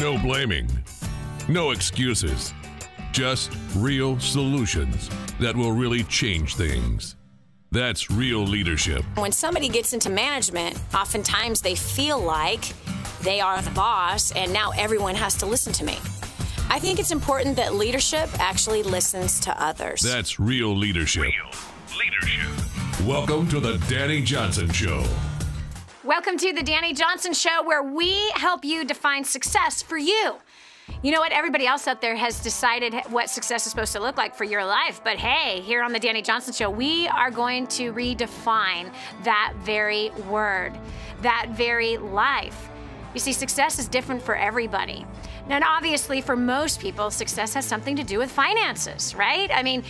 No blaming. No excuses. Just real solutions that will really change things. That's real leadership. When somebody gets into management, oftentimes they feel like they are the boss and now everyone has to listen to me. I think it's important that leadership actually listens to others. That's real leadership. Real leadership. Welcome to the Dani Johnson Show. Welcome to the Dani Johnson Show, where we help you define success for you. You know what? Everybody else out there has decided what success is supposed to look like for your life. But hey, here on the Dani Johnson Show, we are going to redefine that very word, that very life. You see, success is different for everybody. Now, and obviously, for most people, success has something to do with finances, right? I mean,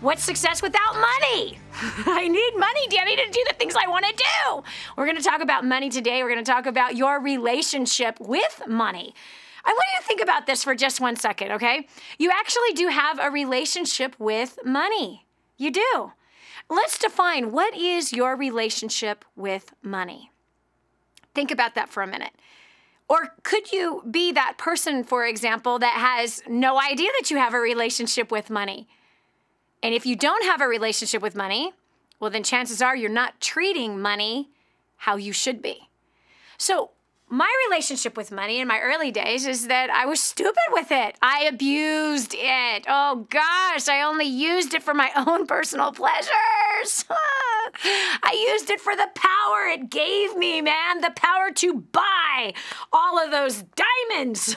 what's success without money? I need money, Dani, to do the things I want to do. We're going to talk about money today. We're going to talk about your relationship with money. I want you to think about this for just 1 second, okay? You actually do have a relationship with money. You do. Let's define, what is your relationship with money? Think about that for a minute. Or could you be that person, for example, that has no idea that you have a relationship with money? And if you don't have a relationship with money, well, then chances are you're not treating money how you should be. So my relationship with money in my early days is that I was stupid with it. I abused it. Oh gosh, I only used it for my own personal pleasures. I used it for the power it gave me, man. The power to buy all of those diamonds,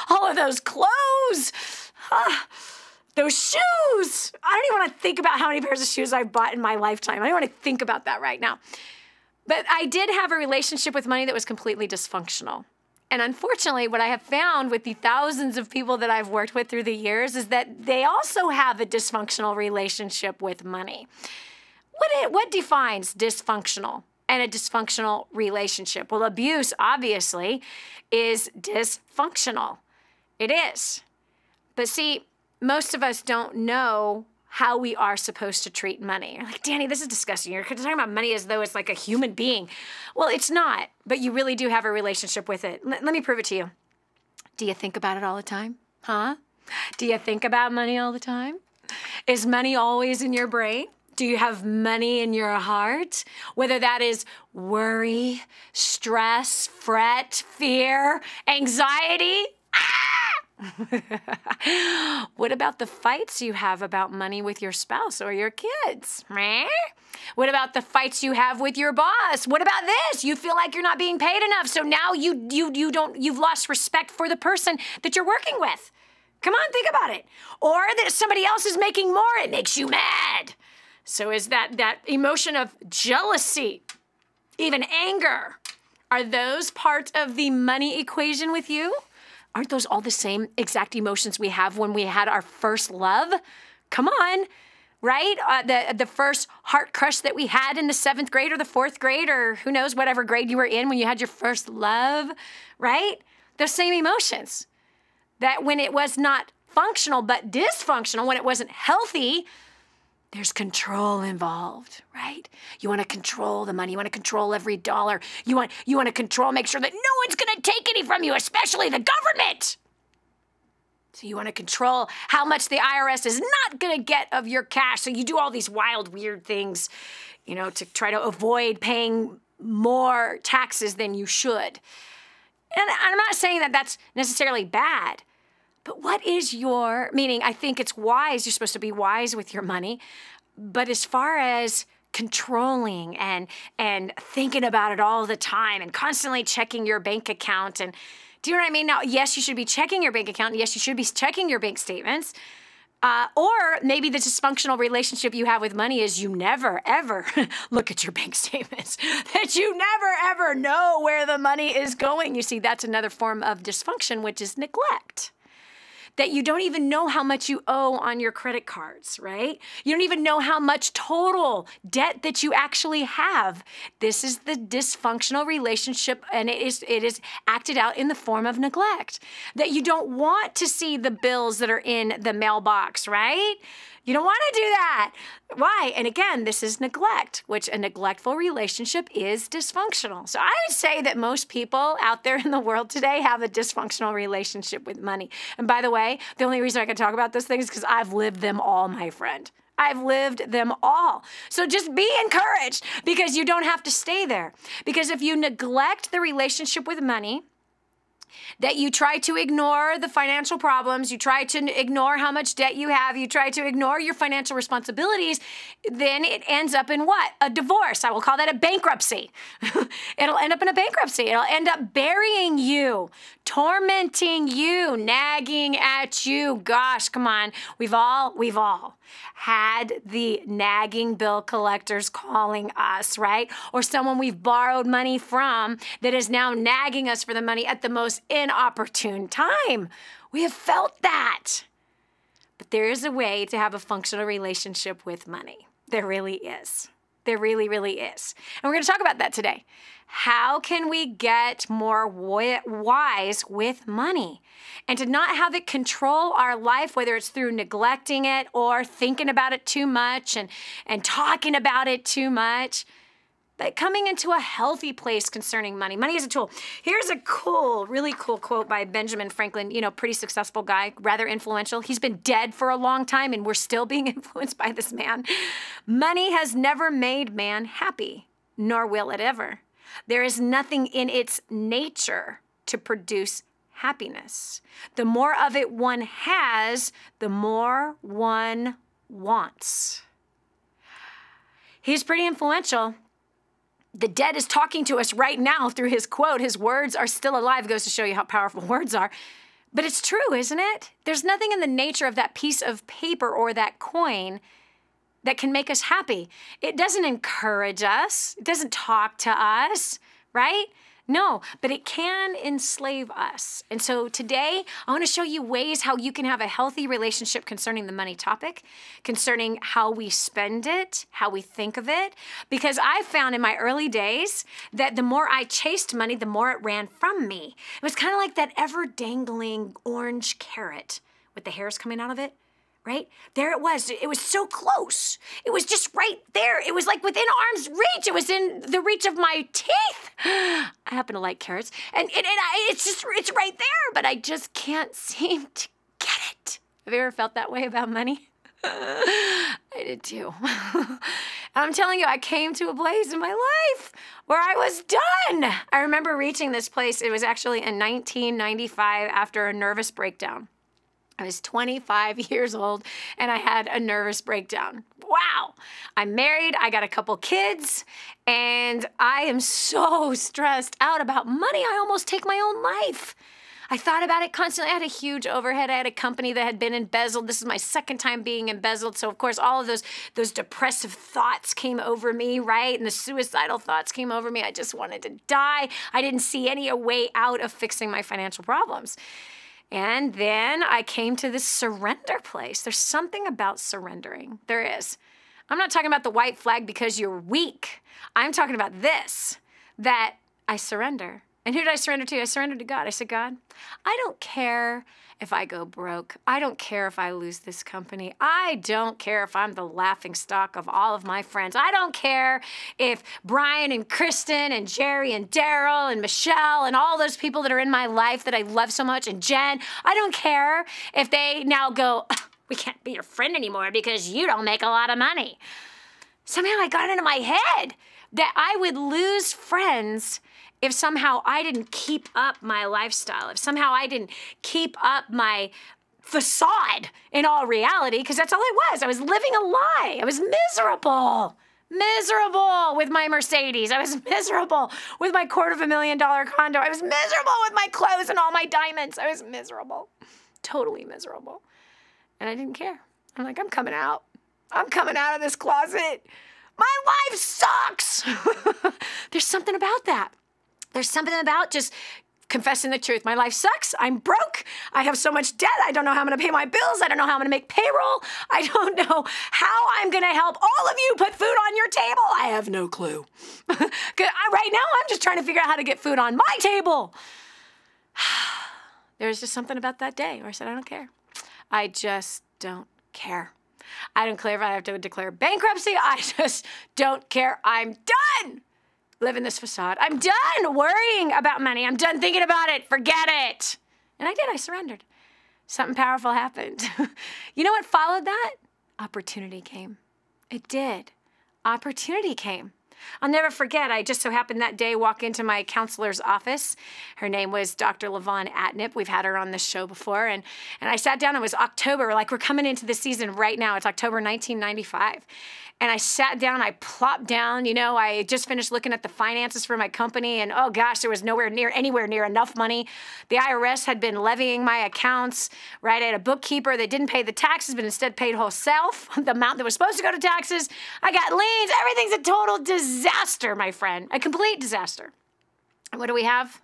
all of those clothes, those shoes. I don't even want to think about how many pairs of shoes I've bought in my lifetime. I don't want to think about that right now. But I did have a relationship with money that was completely dysfunctional. And unfortunately, what I have found with the thousands of people that I've worked with through the years is that they also have a dysfunctional relationship with money. What defines dysfunctional and a dysfunctional relationship? Well, abuse, obviously, is dysfunctional. It is. But see, most of us don't know how we are supposed to treat money. You're like, Dani, this is disgusting. You're talking about money as though it's like a human being. Well, it's not, but you really do have a relationship with it. Let me prove it to you. Do you think about it all the time? Huh? Do you think about money all the time? Is money always in your brain? Do you have money in your heart? Whether that is worry, stress, fret, fear, anxiety. What about the fights you have about money with your spouse or your kids? What about the fights you have with your boss? What about this? You feel like you're not being paid enough, so now you've lost respect for the person that you're working with. Come on, think about it. Or that somebody else is making more, it makes you mad. So is that emotion of jealousy, even anger, are those part of the money equation with you? Aren't those all the same exact emotions we have when we had our first love? Come on, right? The first heart crush that we had in the 7th grade or the 4th grade or who knows, whatever grade you were in when you had your first love, right? Those same emotions. That when it was not functional but dysfunctional, when it wasn't healthy, there's control involved, right? You want to control the money. You want to control every dollar. You want to control, make sure that no one's going to take any from you, especially the government. So you want to control how much the IRS is not going to get of your cash. So you do all these wild, weird things, you know, to try to avoid paying more taxes than you should. And I'm not saying that that's necessarily bad. But what is meaning, I think it's wise, you're supposed to be wise with your money, but as far as controlling and thinking about it all the time and constantly checking your bank account, and do you know what I mean? Now, yes, you should be checking your bank account, and yes, you should be checking your bank statements, or maybe the dysfunctional relationship you have with money is you never, ever look at your bank statements, that you never, ever know where the money is going. You see, that's another form of dysfunction, which is neglect. That you don't even know how much you owe on your credit cards, right? You don't even know how much total debt that you actually have. This is the dysfunctional relationship, and it is acted out in the form of neglect. That you don't want to see the bills that are in the mailbox, right? You don't want to do that. Why? And again, this is neglect, which a neglectful relationship is dysfunctional. So I would say that most people out there in the world today have a dysfunctional relationship with money. And by the way, the only reason I can talk about those things is because I've lived them all, my friend. I've lived them all. So just be encouraged, because you don't have to stay there. Because if you neglect the relationship with money, that you try to ignore the financial problems, you try to ignore how much debt you have, you try to ignore your financial responsibilities, then it ends up in what? A divorce. I will call that a bankruptcy. It'll end up in a bankruptcy. It'll end up burying you, tormenting you, nagging at you. Gosh, come on. We've all had the nagging bill collectors calling us, right? Or someone we've borrowed money from that is now nagging us for the money at the most inopportune time. We have felt that. But there is a way to have a functional relationship with money. There really is. There really, really is. And we're going to talk about that today. How can we get more wise with money and to not have it control our life, whether it's through neglecting it or thinking about it too much and talking about it too much, but coming into a healthy place concerning money. Money is a tool. Here's a really cool quote by Benjamin Franklin, pretty successful guy, rather influential. He's been dead for a long time and we're still being influenced by this man. Money has never made man happy, nor will it ever. There is nothing in its nature to produce happiness. The more of it one has, the more one wants. He's pretty influential. The dead is talking to us right now through his quote. His words are still alive. It goes to show you how powerful words are. But it's true, isn't it? There's nothing in the nature of that piece of paper or that coin that can make us happy. It doesn't encourage us. It doesn't talk to us, right? No, but it can enslave us. And so today, I want to show you ways how you can have a healthy relationship concerning the money topic, concerning how we spend it, how we think of it. Because I found in my early days that the more I chased money, the more it ran from me. It was kind of like that ever-dangling orange carrot with the hairs coming out of it. Right? There it was. It was so close. It was just right there. It was like within arm's reach. It was in the reach of my teeth. I happen to like carrots. And it's right there, but I just can't seem to get it. Have you ever felt that way about money? I did too. I'm telling you, I came to a place in my life where I was done. I remember reaching this place. It was actually in 1995 after a nervous breakdown. I was 25 years old and I had a nervous breakdown. Wow. I'm married, I got a couple kids, and I am so stressed out about money, I almost take my own life. I thought about it constantly. I had a huge overhead. I had a company that had been embezzled. This is my second time being embezzled. So, of course, all of those depressive thoughts came over me, right? And the suicidal thoughts came over me. I just wanted to die. I didn't see any way out of fixing my financial problems. And then I came to this surrender place. There's something about surrendering. There is. I'm not talking about the white flag because you're weak. I'm talking about this, that I surrender. And who did I surrender to? I surrendered to God. I said, God, I don't care if I go broke. I don't care if I lose this company. I don't care if I'm the laughing stock of all of my friends. I don't care if Brian and Kristen and Jerry and Daryl and Michelle and all those people that are in my life that I love so much, and Jen, I don't care if they now go, we can't be your friend anymore because you don't make a lot of money. Somehow I got into my head that I would lose friends if somehow I didn't keep up my lifestyle, if somehow I didn't keep up my facade in all reality, because that's all I was. I was living a lie. I was miserable with my Mercedes. I was miserable with my $250,000 condo. I was miserable with my clothes and all my diamonds. I was miserable, totally miserable. And I didn't care. I'm like, I'm coming out. I'm coming out of this closet. My life sucks. There's something about that. There's something about just confessing the truth. My life sucks. I'm broke. I have so much debt. I don't know how I'm going to pay my bills. I don't know how I'm going to make payroll. I don't know how I'm going to help all of you put food on your table. I have no clue. Right now, I'm just trying to figure out how to get food on my table. There's just something about that day where I said, I don't care. I just don't care. I don't care if I have to declare bankruptcy. I just don't care. I'm done living this facade. I'm done worrying about money. I'm done thinking about it. Forget it. And I did. I surrendered. Something powerful happened. You know what followed that? Opportunity came. It did. Opportunity came. I'll never forget, I just so happened that day walk into my counselor's office. Her name was Dr. LaVon Atnip. We've had her on this show before. And I sat down. It was October. Like, we're coming into the season right now. It's October 1995. And I sat down. I plopped down. You know, I just finished looking at the finances for my company. And, oh, gosh, there was anywhere near enough money. The IRS had been levying my accounts, right? I had a bookkeeper that didn't pay the taxes, but instead paid herself the amount that was supposed to go to taxes. I got liens. Everything's a total disaster, my friend. A complete disaster. And what do we have?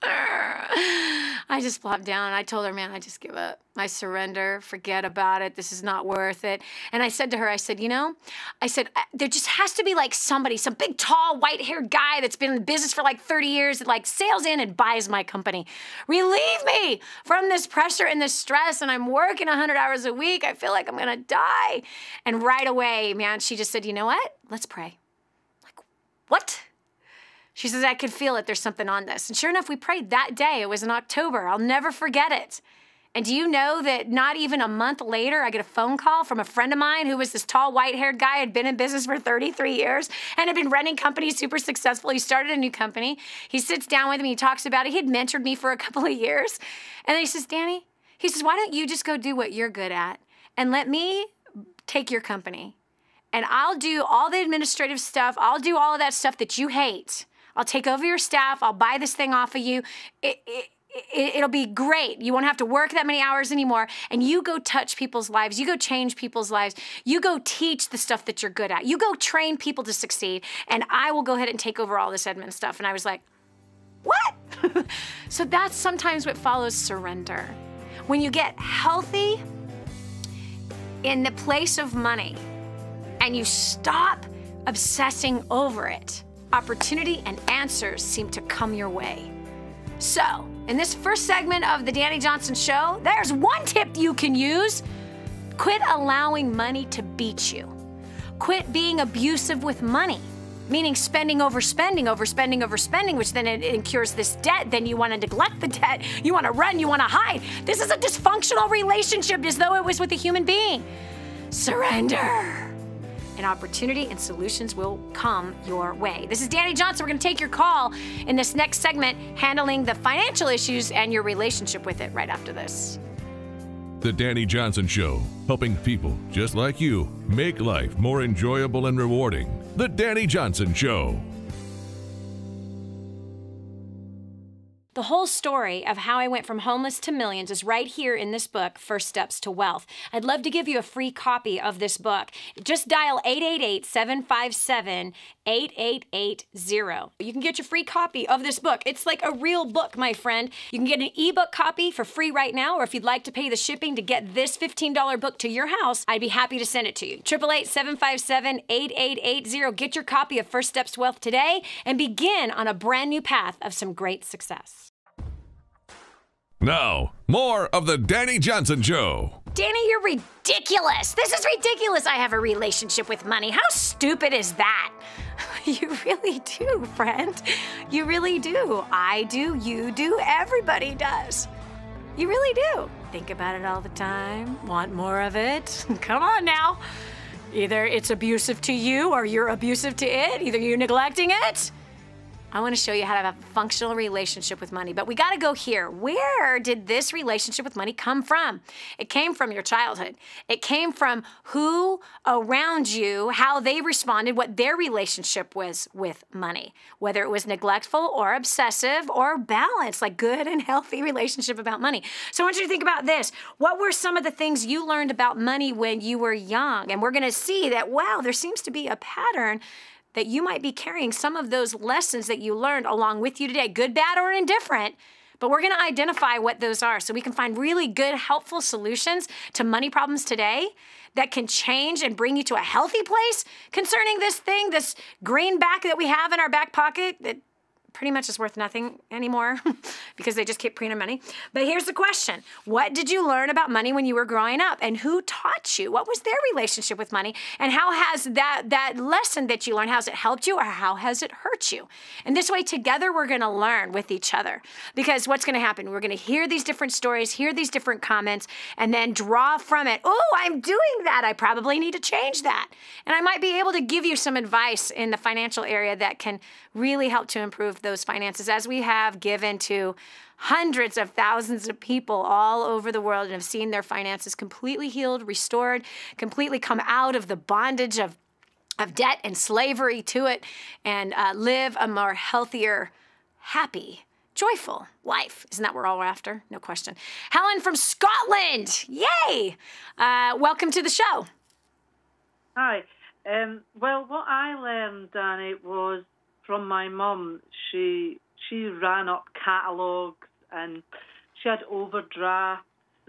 I just plopped down. I told her, man, I just give up. I surrender. Forget about it. This is not worth it. And I said to her, I said, there just has to be like somebody, some big, tall, white-haired guy that's been in business for like 30 years that like sails in and buys my company. Relieve me from this pressure and this stress. And I'm working 100 hours a week. I feel like I'm going to die. And right away, man, she just said, you know what? Let's pray. Like, what? She says, I could feel it. There's something on this. And sure enough, we prayed that day. It was in October. I'll never forget it. And do you know that not even a month later, I get a phone call from a friend of mine who was this tall, white-haired guy, had been in business for 33 years and had been running companies super successful. He started a new company. He sits down with me. He talks about it. He had mentored me for a couple of years. And then he says, Dani, he says, why don't you just go do what you're good at and let me take your company? And I'll do all the administrative stuff. I'll do all of that stuff that you hate. I'll take over your staff. I'll buy this thing off of you. It'll be great. You won't have to work that many hours anymore. And you go touch people's lives. You go change people's lives. You go teach the stuff that you're good at. You go train people to succeed. And I will go ahead and take over all this admin stuff. And I was like, what? So that's sometimes what follows surrender. When you get healthy in the place of money and you stop obsessing over it, opportunity and answers seem to come your way. So, in this first segment of the Dani Johnson Show, there's one tip you can use. Quit allowing money to beat you. Quit being abusive with money, meaning spending, overspending, which then it incurs this debt. Then you want to neglect the debt. You want to run, you want to hide. This is a dysfunctional relationship as though it was with a human being. Surrender. And opportunity and solutions will come your way. This is Dani Johnson. We're going to take your call in this next segment, handling the financial issues and your relationship with it right after this. The Dani Johnson Show, helping people just like you make life more enjoyable and rewarding. The Dani Johnson Show. The whole story of how I went from homeless to millions is right here in this book, First Steps to Wealth. I'd love to give you a free copy of this book. Just dial 888-757-8880. You can get your free copy of this book. It's like a real book, my friend. You can get an ebook copy for free right now, or if you'd like to pay the shipping to get this $15 book to your house, I'd be happy to send it to you. 888-757-8880. Get your copy of First Steps to Wealth today and begin on a brand new path of some great success. Now, more of the Dani Johnson Show. Dani, you're ridiculous. This is ridiculous. I have a relationship with money. How stupid is that? You really do, friend. You really do. I do, you do, everybody does. You really do. Think about it all the time. Want more of it? Come on now. Either it's abusive to you or you're abusive to it. Either you're neglecting it. I want to show you how to have a functional relationship with money, but we got to go here. Where did this relationship with money come from? It came from your childhood. It came from who around you, how they responded, what their relationship was with money, whether it was neglectful or obsessive or balanced, like good and healthy relationship about money. So I want you to think about this. What were some of the things you learned about money when you were young? And we're going to see that, wow, there seems to be a pattern that you might be carrying some of those lessons that you learned along with you today, good, bad, or indifferent. But we're going to identify what those are so we can find really good, helpful solutions to money problems today that can change and bring you to a healthy place concerning this thing, this greenback that we have in our back pocket that pretty much is worth nothing anymore because they just keep printing money. But here's the question. What did you learn about money when you were growing up? And who taught you? What was their relationship with money? And how has that lesson that you learned, how has it helped you or how has it hurt you? And this way, together, we're going to learn with each other. Because what's going to happen? We're going to hear these different stories, hear these different comments, and then draw from it, oh, I'm doing that. I probably need to change that. And I might be able to give you some advice in the financial area that can really help to improve those finances, as we have given to hundreds of thousands of people all over the world and have seen their finances completely healed, restored, completely come out of the bondage of debt and slavery to it, and live a more healthier, happy, joyful life. Isn't that what we're all after? No question. Helen from Scotland. Yay! Welcome to the show. Hi. Well, what I learned, Dani, was from my mum. She ran up catalogues and she had overdrafts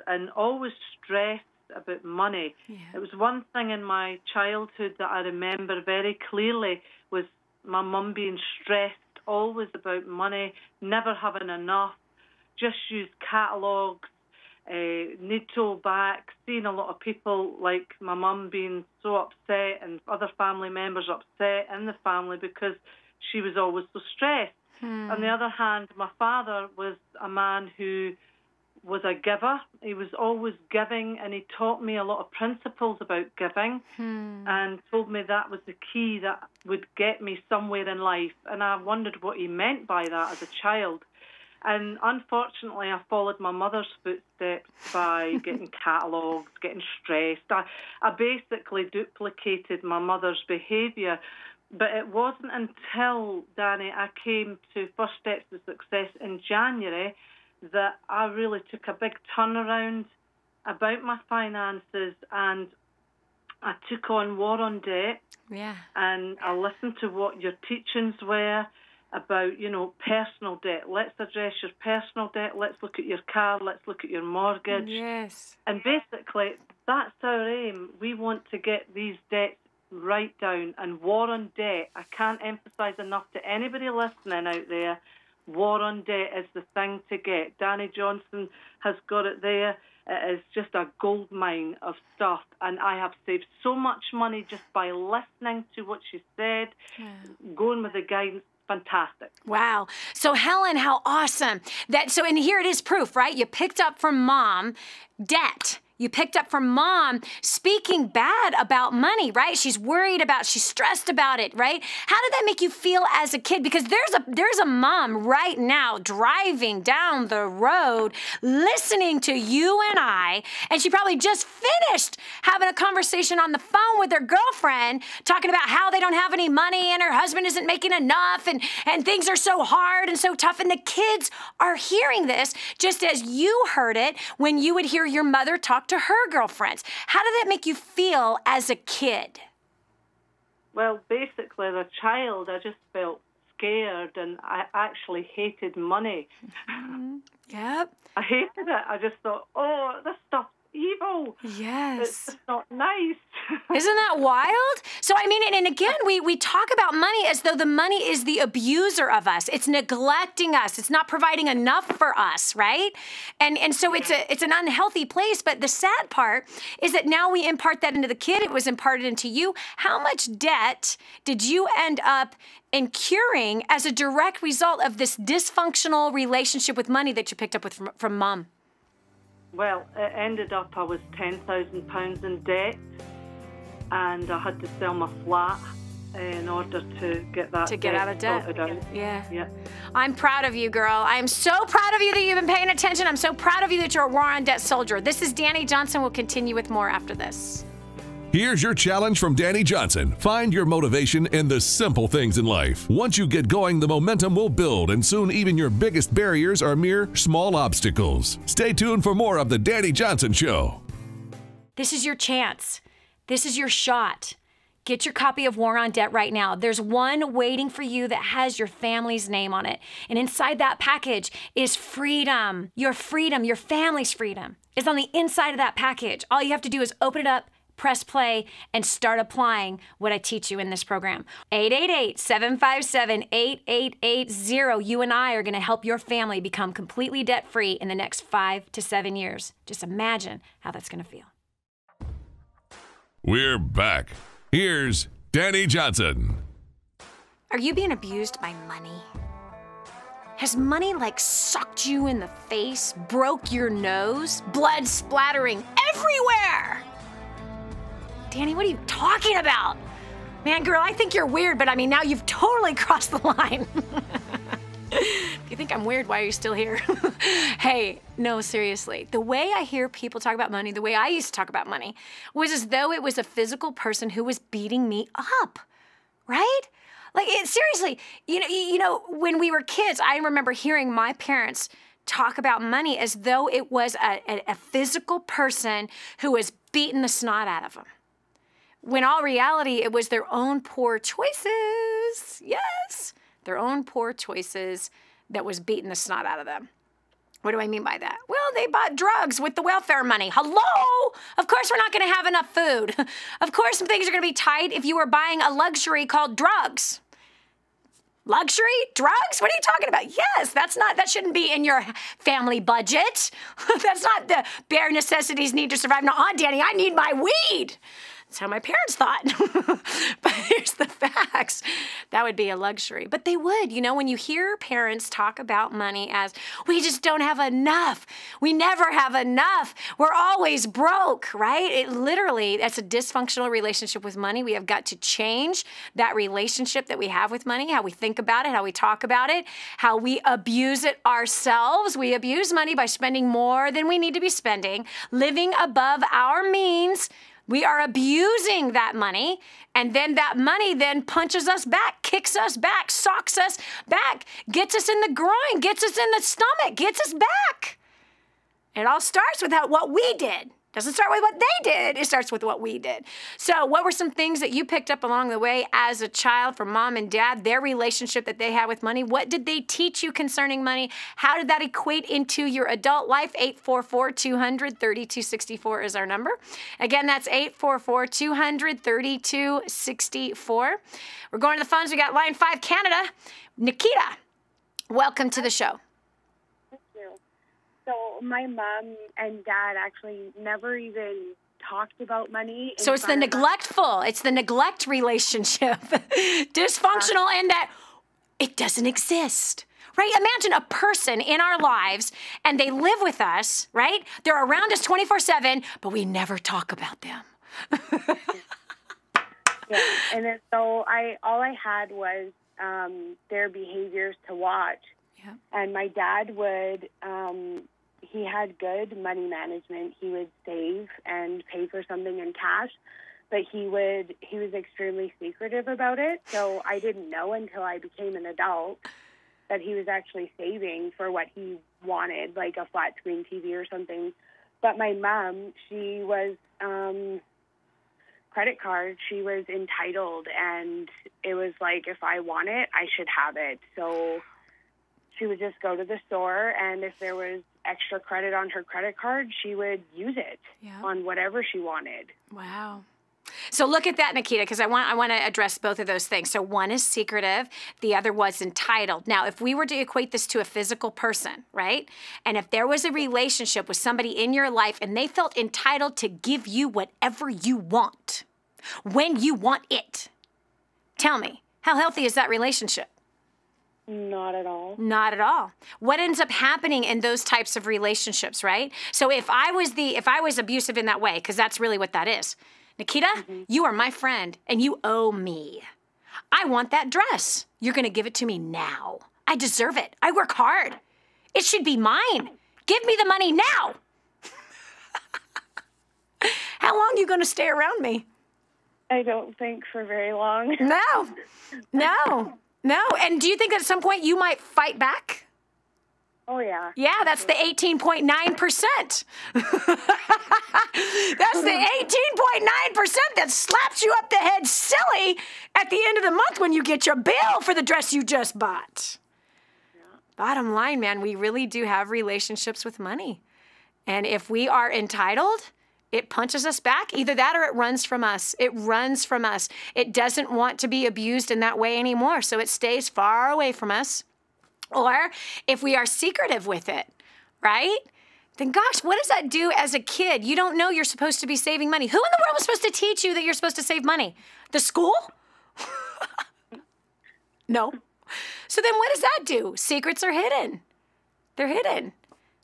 and always stressed about money. Yeah. It was one thing in my childhood that I remember very clearly was my mum being stressed always about money, never having enough, just use catalogues, need to back, seeing a lot of people like my mum being so upset and other family members upset in the family because she was always so stressed. On the other hand, my father was a man who was a giver. He was always giving, and he taught me a lot of principles about giving and told me that was the key that would get me somewhere in life. And I wondered what he meant by that as a child. And unfortunately, I followed my mother's footsteps by getting catalogues, getting stressed. I basically duplicated my mother's behaviour. But it wasn't until, Dani, I came to First Steps to Success in January that I really took a big turnaround about my finances, and I took on War on Debt. Yeah. And I listened to what your teachings were about, personal debt. Let's address your personal debt. Let's look at your car. Let's look at your mortgage. Yes. And basically, that's our aim. We want to get these debts right down. And War on Debt, I can't emphasize enough to anybody listening out there, War on Debt is the thing to get. Dani Johnson has got it there. It is just a gold mine of stuff. And I have saved so much money just by listening to what she said, going with the guidance. Fantastic. Wow. So Helen, how awesome. And here it is proof, right? You picked up from mom debt. You picked up from mom speaking bad about money, right? She's stressed about it, right? How did that make you feel as a kid? Because there's a mom right now driving down the road, listening to you and I, and she probably just finished having a conversation on the phone with her girlfriend, talking about how they don't have any money and her husband isn't making enough and things are so hard and so tough. And the kids are hearing this just as you heard it when you would hear your mother talk to her girlfriends. How did that make you feel as a kid? Well, basically, as a child, I just felt scared, and I actually hated money. Yep. I hated it. I just thought, oh, this stuff's evil. Yes. It's just not nice. Isn't that wild? So, I mean, and again, we talk about money as though the money is the abuser of us. It's neglecting us. It's not providing enough for us, right? And so it's an unhealthy place. But the sad part is that now we impart that into the kid. It was imparted into you. How much debt did you end up incurring as a direct result of this dysfunctional relationship with money that you picked up from mom? Well, it ended up I was £10,000 in debt, and I had to sell my flat in order to get that out of debt. Yeah. I'm proud of you, girl. I'm so proud of you that you've been paying attention. I'm so proud of you that you're a War on Debt soldier. This is Dani Johnson. We'll continue with more after this. Here's your challenge from Dani Johnson. Find your motivation in the simple things in life. Once you get going, the momentum will build, and soon even your biggest barriers are mere small obstacles. Stay tuned for more of the Dani Johnson Show. This is your chance. This is your shot. Get your copy of War on Debt right now. There's one waiting for you that has your family's name on it. And inside that package is freedom. Your family's freedom is on the inside of that package. All you have to do is open it up, press play, and start applying what I teach you in this program. 888-757-8880. You and I are going to help your family become completely debt-free in the next 5 to 7 years. Just imagine how that's going to feel. We're back. Here's Dani Johnson. Are you being abused by money? Has money sucked you in the face, broke your nose, blood splattering everywhere? Dani, what are you talking about? Man, girl, I think you're weird, but now you've totally crossed the line. If you think I'm weird, why are you still here? Hey, no, seriously. The way I hear people talk about money, the way I used to talk about money, was as though it was a physical person who was beating me up, right? Seriously, you know, when we were kids, I remember hearing my parents talk about money as though it was a physical person who was beating the snot out of them. When all reality, it was their own poor choices. Yes, their own poor choices that was beating the snot out of them. What do I mean by that? Well, they bought drugs with the welfare money. Hello? Of course we're not going to have enough food. Of course some things are going to be tight if you were buying a luxury called drugs. Luxury? Drugs? What are you talking about? Yes, that shouldn't be in your family budget. That's not the bare necessities need to survive. No, Dani, I need my weed. That's how my parents thought. But here's the facts. That would be a luxury. But they would, when you hear parents talk about money as, we just don't have enough. We never have enough. We're always broke, right? That's a dysfunctional relationship with money. We have got to change that relationship that we have with money, how we think about it, how we talk about it, how we abuse it ourselves. We abuse money by spending more than we need to be spending, living above our means. We are abusing that money, and then that money then punches us back, kicks us back, socks us back, gets us in the groin, gets us in the stomach, gets us back. It all starts with what we did. Doesn't start with what they did. It starts with what we did. So what were some things that you picked up along the way as a child from mom and dad, their relationship that they had with money? What did they teach you concerning money? How did that equate into your adult life? 844-200-3264 is our number. Again, that's 844-200-3264. We're going to the phones. We got line 5, Canada. Nikita, welcome to the show. So my mom and dad actually never even talked about money. So it's the neglectful. It's the neglect relationship. Dysfunctional in that it doesn't exist. Right? Imagine a person in our lives and they live with us, right? They're around us 24/7, but we never talk about them. Yeah. And then all I had was their behaviors to watch. Yeah. And my dad would, he had good money management. He would save and pay for something in cash, but he was extremely secretive about it. So I didn't know until I became an adult that he was actually saving for what he wanted, like a flat screen TV or something. But my mom, she was, credit card, she was entitled, and it was like, if I want it, I should have it. So she would just go to the store, and if there was extra credit on her credit card, she would use it on whatever she wanted. Wow. So look at that, Nikita, because I want to address both of those things. So one is secretive, the other was entitled. Now, if we were to equate this to a physical person, right? And if there was a relationship with somebody in your life and they felt entitled to give you whatever you want, when you want it, tell me, how healthy is that relationship? Not at all. Not at all. What ends up happening in those types of relationships, right? So if I was abusive in that way, because that's really what that is, Nikita, you are my friend and you owe me. I want that dress. You're going to give it to me now. I deserve it. I work hard. It should be mine. Give me the money now. How long are you going to stay around me? I don't think for very long. No. And do you think that at some point you might fight back? Oh, yeah. Yeah, that's the 18.9%. That's the 18.9% that slaps you up the head silly at the end of the month when you get your bill for the dress you just bought. Yeah. Bottom line, man, we really do have relationships with money. And if we are entitled, It punches us back. Either that or it runs from us. It runs from us. It doesn't want to be abused in that way anymore, so it stays far away from us. Or if we are secretive with it, right? Then gosh, what does that do as a kid? You don't know you're supposed to be saving money. Who in the world was supposed to teach you that you're supposed to save money? The school? No. So then what does that do? Secrets are hidden. They're hidden.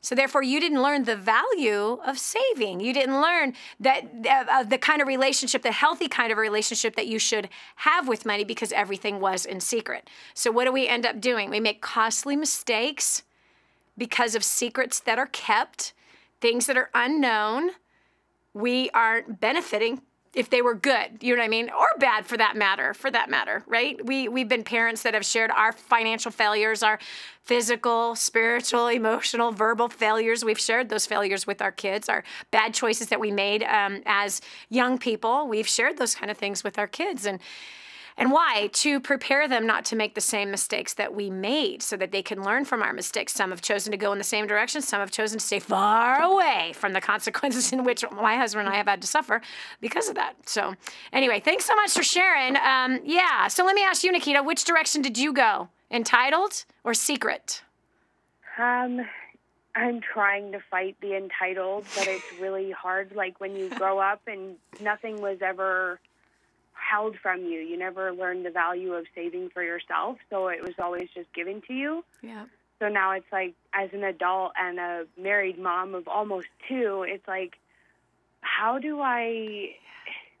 So therefore, you didn't learn the value of saving. You didn't learn that the kind of relationship, the healthy kind of relationship that you should have with money because everything was in secret. So what do we end up doing? We make costly mistakes because of secrets that are kept, things that are unknown. We aren't benefiting if they were good, you know what I mean? Or bad for that matter, right? We've been parents that have shared our financial failures, our physical, spiritual, emotional, verbal failures. We've shared those failures with our kids, our bad choices that we made as young people. We've shared those kind of things with our kids. And why? To prepare them not to make the same mistakes that we made so that they can learn from our mistakes. Some have chosen to go in the same direction. Some have chosen to stay far away from the consequences in which my husband and I have had to suffer because of that. So anyway, thanks so much for sharing. Yeah, so let me ask you, Nikita, which direction did you go? Entitled or secret? I'm trying to fight the entitled, but it's really hard. Like when you grow up and nothing was ever held from you. You never learned the value of saving for yourself, so it was always just given to you. Yeah. So now it's like, as an adult and a married mom of almost 2, it's like, how do I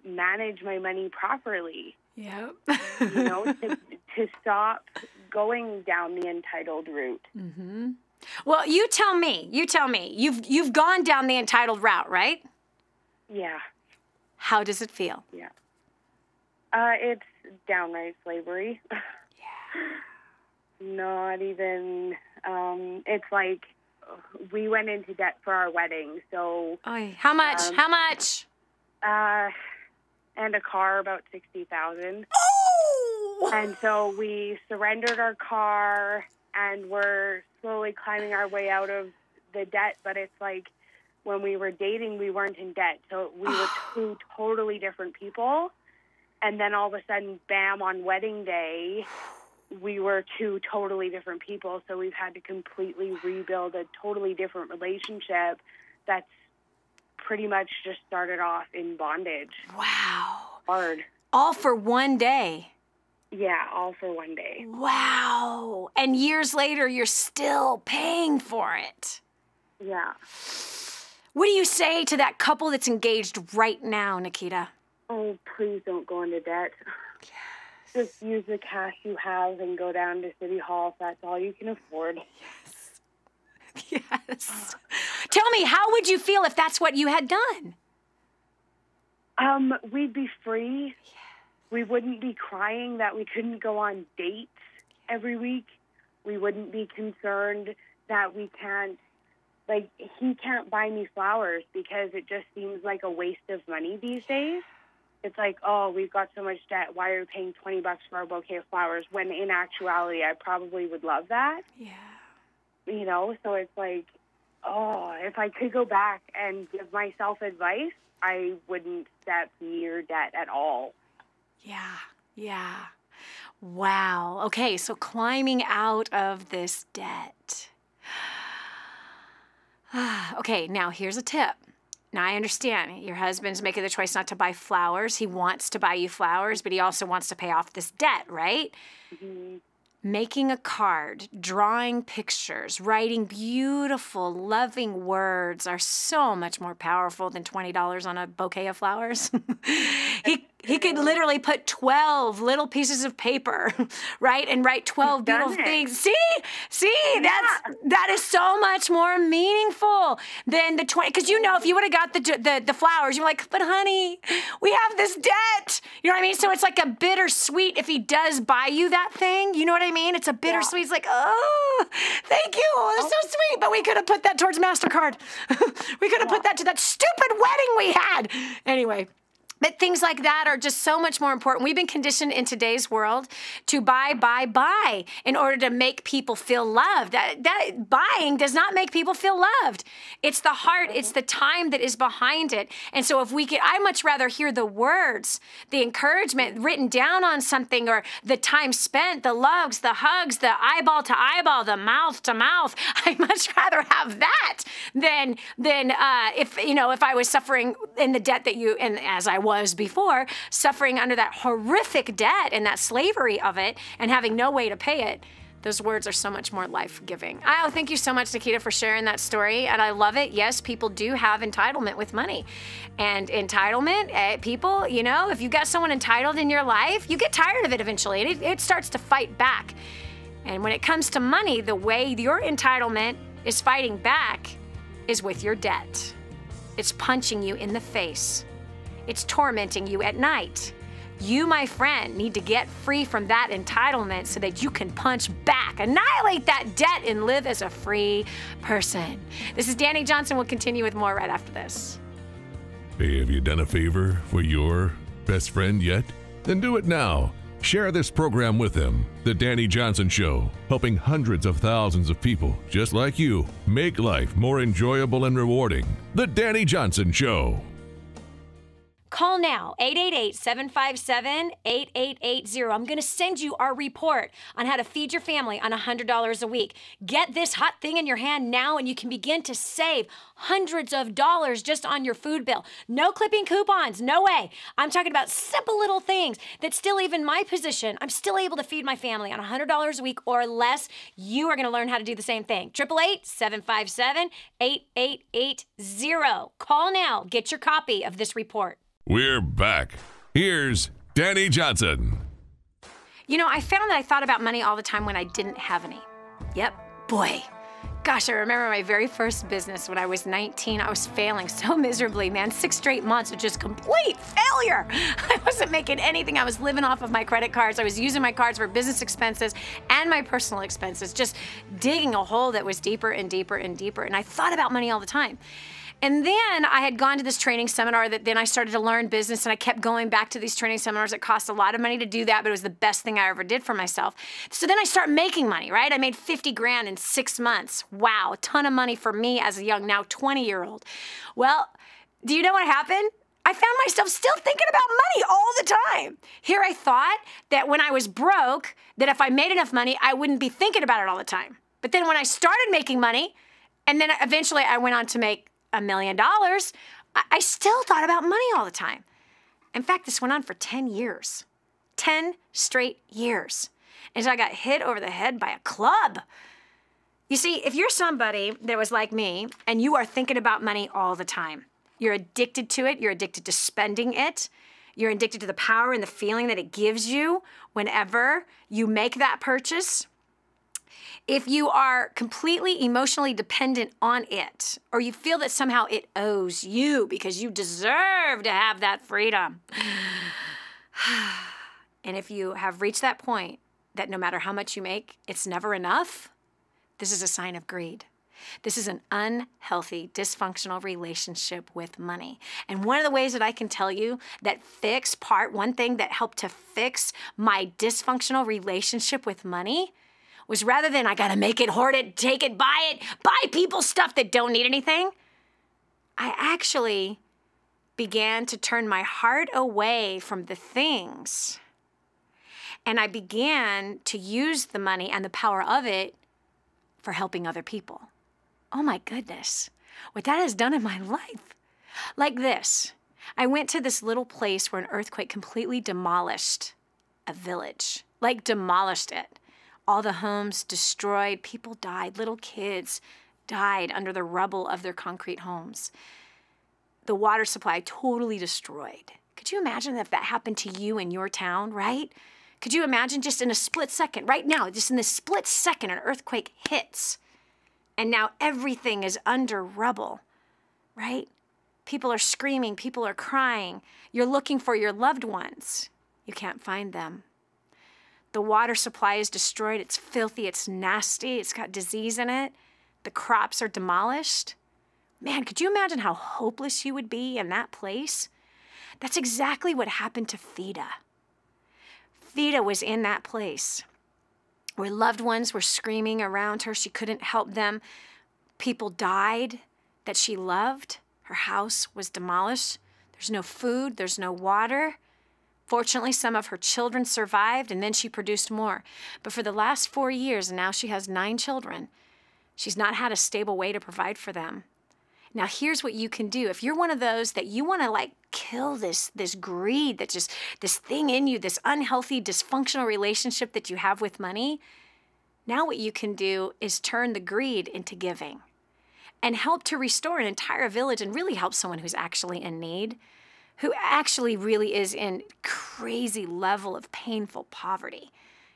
manage my money properly? Yeah. You know, to stop going down the entitled route. Mm-hmm. Well, you tell me. You've gone down the entitled route, right? Yeah. How does it feel? Yeah. It's downright slavery. Yeah. Not even, it's like we went into debt for our wedding, so. How much? How much? And a car, about $60,000. Oh! And so we surrendered our car, and we're slowly climbing our way out of the debt, but it's like when we were dating, we weren't in debt, so we were 2 totally different people. And then all of a sudden, bam, on wedding day, we were 2 totally different people. So we've had to completely rebuild a totally different relationship that's pretty much just started off in bondage. Wow. Hard. All for one day. Yeah, all for one day. Wow. And years later, you're still paying for it. Yeah. What do you say to that couple that's engaged right now, Nikita? Oh, please don't go into debt. Yes. Just use the cash you have and go down to City Hall if that's all you can afford. Yes. Yes. Tell me, how would you feel if that's what you had done? We'd be free. Yes. We wouldn't be crying that we couldn't go on dates every week. We wouldn't be concerned that we can't, like, he can't buy me flowers because it just seems like a waste of money these days. It's like, oh, we've got so much debt. Why are we paying $20 for a bouquet of flowers? When in actuality, I probably would love that. Yeah. You know, so it's like, oh, if I could go back and give myself advice, I wouldn't step near debt at all. Yeah. Yeah. Wow. Okay, so climbing out of this debt. Okay, now here's a tip. Now, I understand your husband's making the choice not to buy flowers. He wants to buy you flowers, but he also wants to pay off this debt, right? Mm-hmm. Making a card, drawing pictures, writing beautiful, loving words are so much more powerful than $20 on a bouquet of flowers. He could literally put 12 little pieces of paper, right, and write 12 beautiful things. See, Yeah. that is so much more meaningful than the 20. Because you know, if you would have got the flowers, you're like, but honey, we have this debt. You know what I mean? So it's like a bittersweet if he does buy you that thing. You know what I mean? It's a bittersweet. It's like, oh, thank you. That's so sweet. But we could have put that towards MasterCard. We could have put that to that stupid wedding we had. Anyway. But things like that are just so much more important. We've been conditioned in today's world to buy in order to make people feel loved. That buying does not make people feel loved. It's the heart, it's the time that is behind it. And so if we could, I much rather hear the words, the encouragement written down on something, or the time spent, the loves, the hugs, the eyeball to eyeball, the mouth to mouth. I'd much rather have that than if I was suffering in the debt that and as I was before, suffering under that horrific debt and that slavery of it and having no way to pay it. Those words are so much more life-giving. Oh, thank you so much, Nikita, for sharing that story, and I love it. Yes, people do have entitlement with money. And entitlement, people, if you've got someone entitled in your life, you get tired of it eventually, and it starts to fight back. And when it comes to money, the way your entitlement is fighting back is with your debt. It's punching you in the face. It's tormenting you at night. You, my friend, need to get free from that entitlement so that you can punch back, annihilate that debt, and live as a free person. This is Dani Johnson. We'll continue with more right after this. Hey, have you done a favor for your best friend yet? Then do it now. Share this program with them. The Dani Johnson Show, helping hundreds of thousands of people just like you make life more enjoyable and rewarding. The Dani Johnson Show. Call now, 888-757-8880. I'm going to send you our report on how to feed your family on $100 a week. Get this hot thing in your hand now, and you can begin to save hundreds of dollars just on your food bill. No clipping coupons, no way. I'm talking about simple little things that still, even my position, I'm still able to feed my family on $100 a week or less. You are going to learn how to do the same thing. 888-757-8880. Call now. Get your copy of this report. We're back. Here's Dani Johnson. I found that I thought about money all the time when I didn't have any. Yep, boy. Gosh, I remember my very first business when I was 19. I was failing so miserably, man. 6 straight months of just complete failure. I wasn't making anything. I was living off of my credit cards. I was using my cards for business expenses and my personal expenses, just digging a hole that was deeper and deeper and deeper. And I thought about money all the time. And then I had gone to this training seminar that then I started to learn business, and I kept going back to these training seminars. It cost a lot of money to do that, but it was the best thing I ever did for myself. So then I started making money, right? I made 50 grand in 6 months. Wow, a ton of money for me as a young, now 20-year-old. Well, do you know what happened? I found myself still thinking about money all the time. Here I thought that when I was broke, that if I made enough money, I wouldn't be thinking about it all the time. But then when I started making money, and then eventually I went on to make $1 million, I still thought about money all the time. In fact, this went on for 10 years. 10 straight years. Until I got hit over the head by a club. You see, if you're somebody that was like me, and you are thinking about money all the time, you're addicted to it, you're addicted to spending it, you're addicted to the power and the feeling that it gives you whenever you make that purchase. If you are completely emotionally dependent on it, or you feel that somehow it owes you because you deserve to have that freedom, and if you have reached that point that no matter how much you make, it's never enough, this is a sign of greed. This is an unhealthy, dysfunctional relationship with money. And one of the ways that I can tell you that one thing that helped to fix my dysfunctional relationship with money was, rather than I gotta make it, hoard it, take it, buy people stuff that don't need anything, I actually began to turn my heart away from the things. And I began to use the money and the power of it for helping other people. Oh my goodness, what that has done in my life. Like this, I went to this little place where an earthquake completely demolished a village, like demolished it. All the homes destroyed, people died, little kids died under the rubble of their concrete homes. The water supply totally destroyed. Could you imagine if that happened to you in your town, right? Could you imagine just in a split second, right now, just in this split second, an earthquake hits, and now everything is under rubble, right? People are screaming, people are crying. You're looking for your loved ones. You can't find them. The water supply is destroyed. It's filthy. It's nasty. It's got disease in it. The crops are demolished. Man, could you imagine how hopeless you would be in that place? That's exactly what happened to Fida. Fida was in that place where loved ones were screaming around her. She couldn't help them. People died that she loved. Her house was demolished. There's no food. There's no water. Fortunately, some of her children survived, and then she produced more. But for the last 4 years, and now she has 9 children, she's not had a stable way to provide for them. Now, here's what you can do. If you're one of those that you want to like kill this greed, that just this thing in you, this unhealthy, dysfunctional relationship that you have with money, now what you can do is turn the greed into giving and help to restore an entire village and really help someone who's actually in need, who actually really is in crazy level of painful poverty.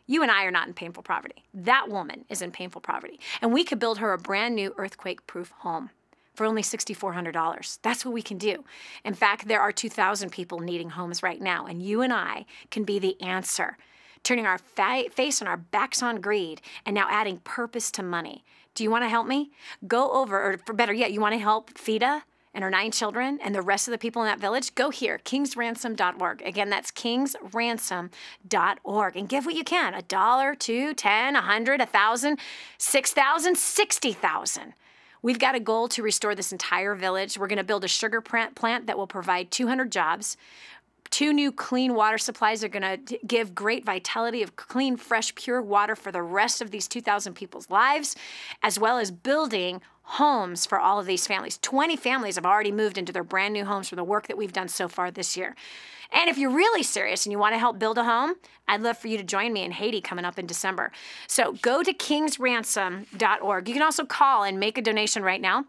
You and I are not in painful poverty. That woman is in painful poverty. And we could build her a brand new earthquake-proof home for only $6,400. That's what we can do. In fact, there are 2,000 people needing homes right now, and you and I can be the answer, turning our face and our backs on greed and now adding purpose to money. Do you want to help me? Go over, or for better yet, you want to help Fida and her 9 children and the rest of the people in that village? Go here, kingsransom.org. Again, that's kingsransom.org. And give what you can, $1, $2, $10, $100, $1,000, $6,000, $60,000. We've got a goal to restore this entire village. We're going to build a sugar plant that will provide 200 jobs. 2 new clean water supplies are going to give great vitality of clean, fresh, pure water for the rest of these 2,000 people's lives, as well as building homes for all of these families. 20 families have already moved into their brand new homes for the work that we've done so far this year. And if you're really serious and you want to help build a home, I'd love for you to join me in Haiti coming up in December. So go to kingsransom.org. You can also call and make a donation right now.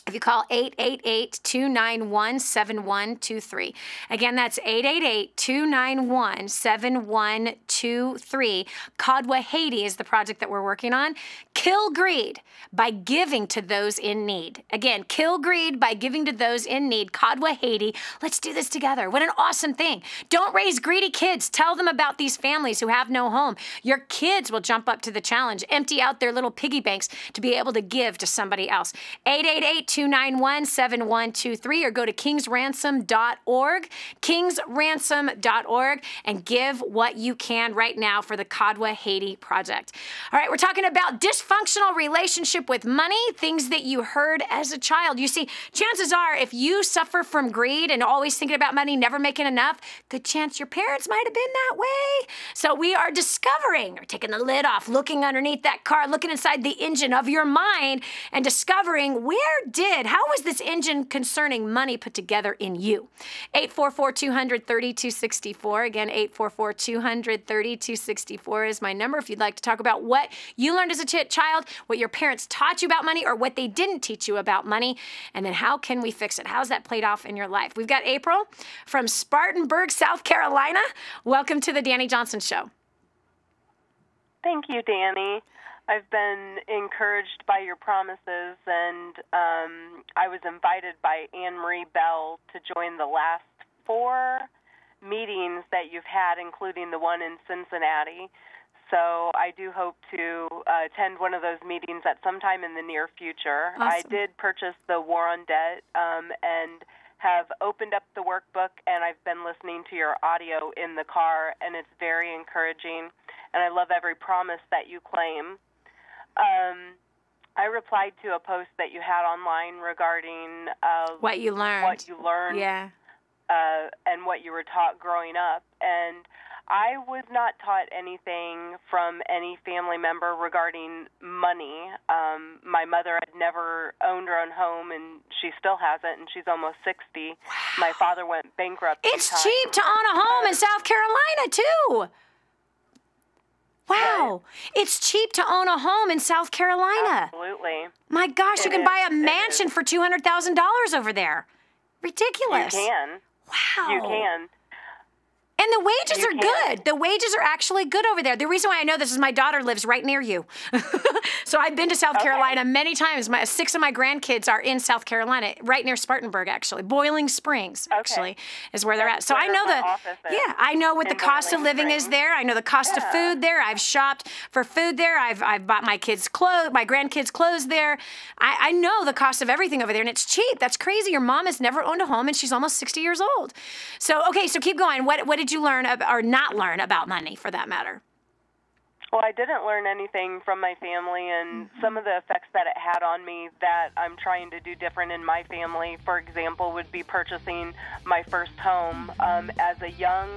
If you call 888-291-7123. Again, that's 888-291-7123. Kadwa Haiti is the project that we're working on. Kill greed by giving to those in need. Again, kill greed by giving to those in need. Kadwa Haiti. Let's do this together. What an awesome thing. Don't raise greedy kids. Tell them about these families who have no home. Your kids will jump up to the challenge, empty out their little piggy banks to be able to give to somebody else. 888-291-7123 or go to kingsransom.org, kingsransom.org, and give what you can right now for the Kadwa Haiti project. All right, we're talking about dysfunctional relationship with money, things that you heard as a child. You see, chances are if you suffer from greed and always thinking about money, never making enough, good chance your parents might have been that way. So we are discovering, or taking the lid off, looking underneath that car, looking inside the engine of your mind and discovering how was this engine concerning money put together in you? 844-200-3264. Again, 844-200-3264 is my number if you'd like to talk about what you learned as a child, what your parents taught you about money, or what they didn't teach you about money, and then how can we fix it? How's that played off in your life? We've got April from Spartanburg, South Carolina. Welcome to the Dani Johnson Show. Thank you, Dani. I've been encouraged by your promises, and I was invited by Anne-Marie Bell to join the last 4 meetings that you've had, including the one in Cincinnati. So I do hope to attend one of those meetings at some time in the near future. Awesome. I did purchase the War on Debt and have opened up the workbook, and I've been listening to your audio in the car, and it's very encouraging, and I love every promise that you claim. I replied to a post that you had online regarding what you learned. Yeah. And what you were taught growing up. And I was not taught anything from any family member regarding money. My mother had never owned her own home, and she still hasn't, and she's almost 60. Wow. My father went bankrupt. It's cheap to own a home in South Carolina, too. Wow. It's cheap to own a home in South Carolina. Absolutely. My gosh, you can buy a mansion for $200,000 over there. Ridiculous. You can. Wow. You can. And the wages are good. The wages are actually good over there. The reason why I know this is my daughter lives right near you. So I've been to South Carolina many times. 6 of my grandkids are in South Carolina, right near Spartanburg, actually. Boiling Springs, actually, is where they're at. So I know I know what the cost of living is there. I know the cost of food there. I've shopped for food there. I've bought my kids' clothes, my grandkids' clothes there. I know the cost of everything over there, and it's cheap. That's crazy. Your mom has never owned a home, and she's almost 60 years old. So, okay, so keep going. What did you learn or not learn about money, for that matter? Well, I didn't learn anything from my family, and some of the effects that it had on me that I'm trying to do different in my family, for example, would be purchasing my first home. As a young,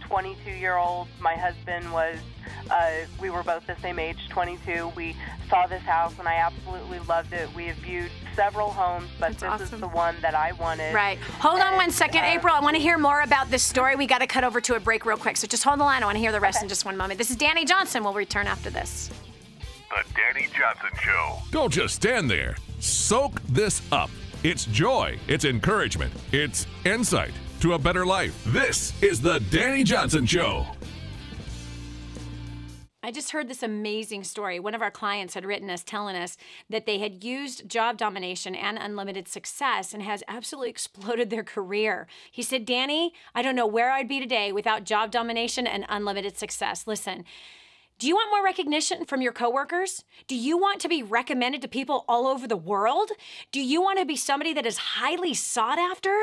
22-year-old, my husband was, we were both the same age, 22. We saw this house, and I absolutely loved it. We have viewed several homes, but this is the one that I wanted. Right. Hold on one second, April. I want to hear more about this story. We got to cut over to a break real quick, so just hold the line. I want to hear the rest in just one moment. This is Dani Johnson. We'll return after this. The Dani Johnson Show. Don't just stand there. Soak this up. It's joy, it's encouragement, it's insight to a better life. This is the Dani Johnson Show. I just heard this amazing story. One of our clients had written us telling us that they had used job domination and unlimited success and has absolutely exploded their career. He said, Dani, I don't know where I'd be today without job domination and unlimited success. Listen, do you want more recognition from your coworkers? Do you want to be recommended to people all over the world? Do you want to be somebody that is highly sought after?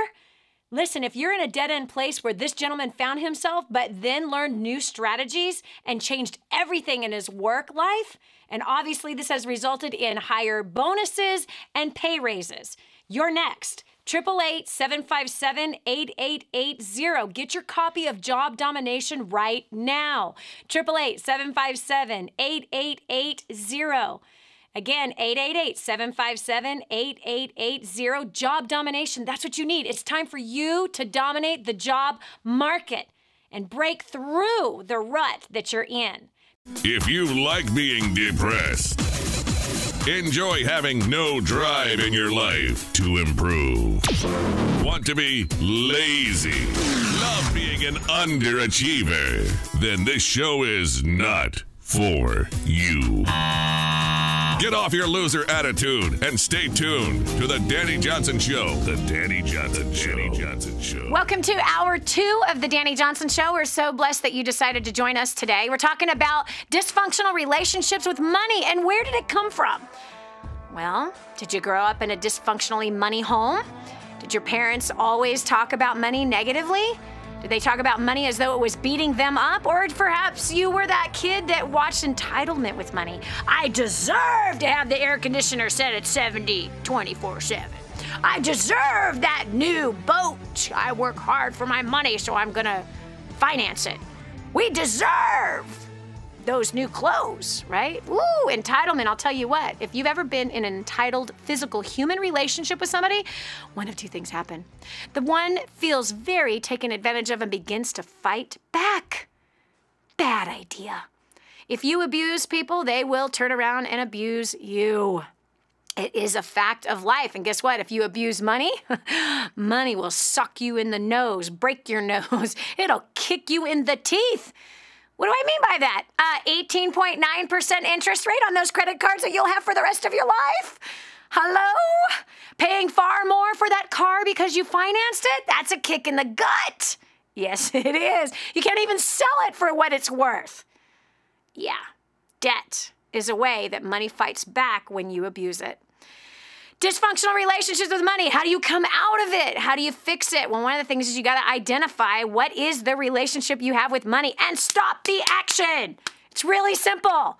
Listen, if you're in a dead-end place where this gentleman found himself, but then learned new strategies and changed everything in his work life, and obviously this has resulted in higher bonuses and pay raises, you're next. 888-757-8880. Get your copy of Job Domination right now. 888-757-8880. Again, 888-757-8880. Job domination, that's what you need. It's time for you to dominate the job market and break through the rut that you're in. If you like being depressed, enjoy having no drive in your life to improve, want to be lazy, love being an underachiever, then this show is not for you. Get off your loser attitude and stay tuned to the Dani Johnson Show. The Dani Johnson Show. Dani Johnson Show. Welcome to hour 2 of the Dani Johnson Show. We're so blessed that you decided to join us today. We're talking about dysfunctional relationships with money, and where did it come from? Well, did you grow up in a dysfunctionally money home? Did your parents always talk about money negatively? Did they talk about money as though it was beating them up? Or perhaps you were that kid that watched entitlement with money. I deserve to have the air conditioner set at 70 24/7. I deserve that new boat. I work hard for my money, so I'm gonna finance it. We deserve those new clothes, right? Woo, entitlement. I'll tell you what, if you've ever been in an entitled physical human relationship with somebody, one of two things happen. The one feels very taken advantage of and begins to fight back. Bad idea. If you abuse people, they will turn around and abuse you. It is a fact of life. And guess what? If you abuse money, money will suck you in the nose, break your nose. It'll kick you in the teeth. What do I mean by that? 18.9% interest rate on those credit cards that you'll have for the rest of your life? Hello? Paying far more for that car because you financed it? That's a kick in the gut. Yes, it is. You can't even sell it for what it's worth. Yeah, debt is a way that money fights back when you abuse it. Dysfunctional relationships with money. How do you come out of it? How do you fix it? Well, one of the things is you got to identify what is the relationship you have with money and stop the action. It's really simple.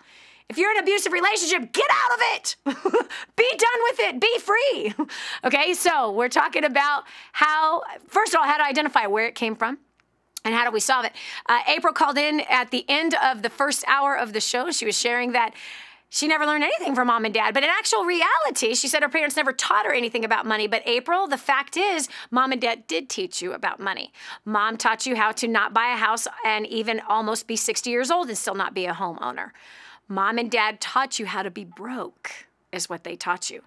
If you're in an abusive relationship, get out of it. Be done with it. Be free. Okay, so we're talking about first of all, how to identify where it came from. And how do we solve it? April called in at the end of the first hour of the show. She was sharing that she never learned anything from mom and dad. But in actual reality, she said her parents never taught her anything about money. But April, the fact is, mom and dad did teach you about money. Mom taught you how to not buy a house and even almost be 60 years old and still not be a homeowner. Mom and dad taught you how to be broke. is what they taught you.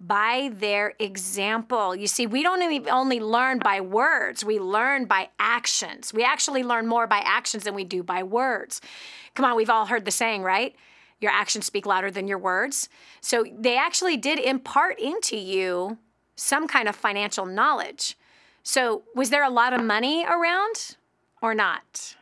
By their example. You see, we don't only learn by words. We learn by actions. We actually learn more by actions than we do by words. Come on, we've all heard the saying, right? Your actions speak louder than your words. So they actually did impart into you some kind of financial knowledge. So was there a lot of money around or not?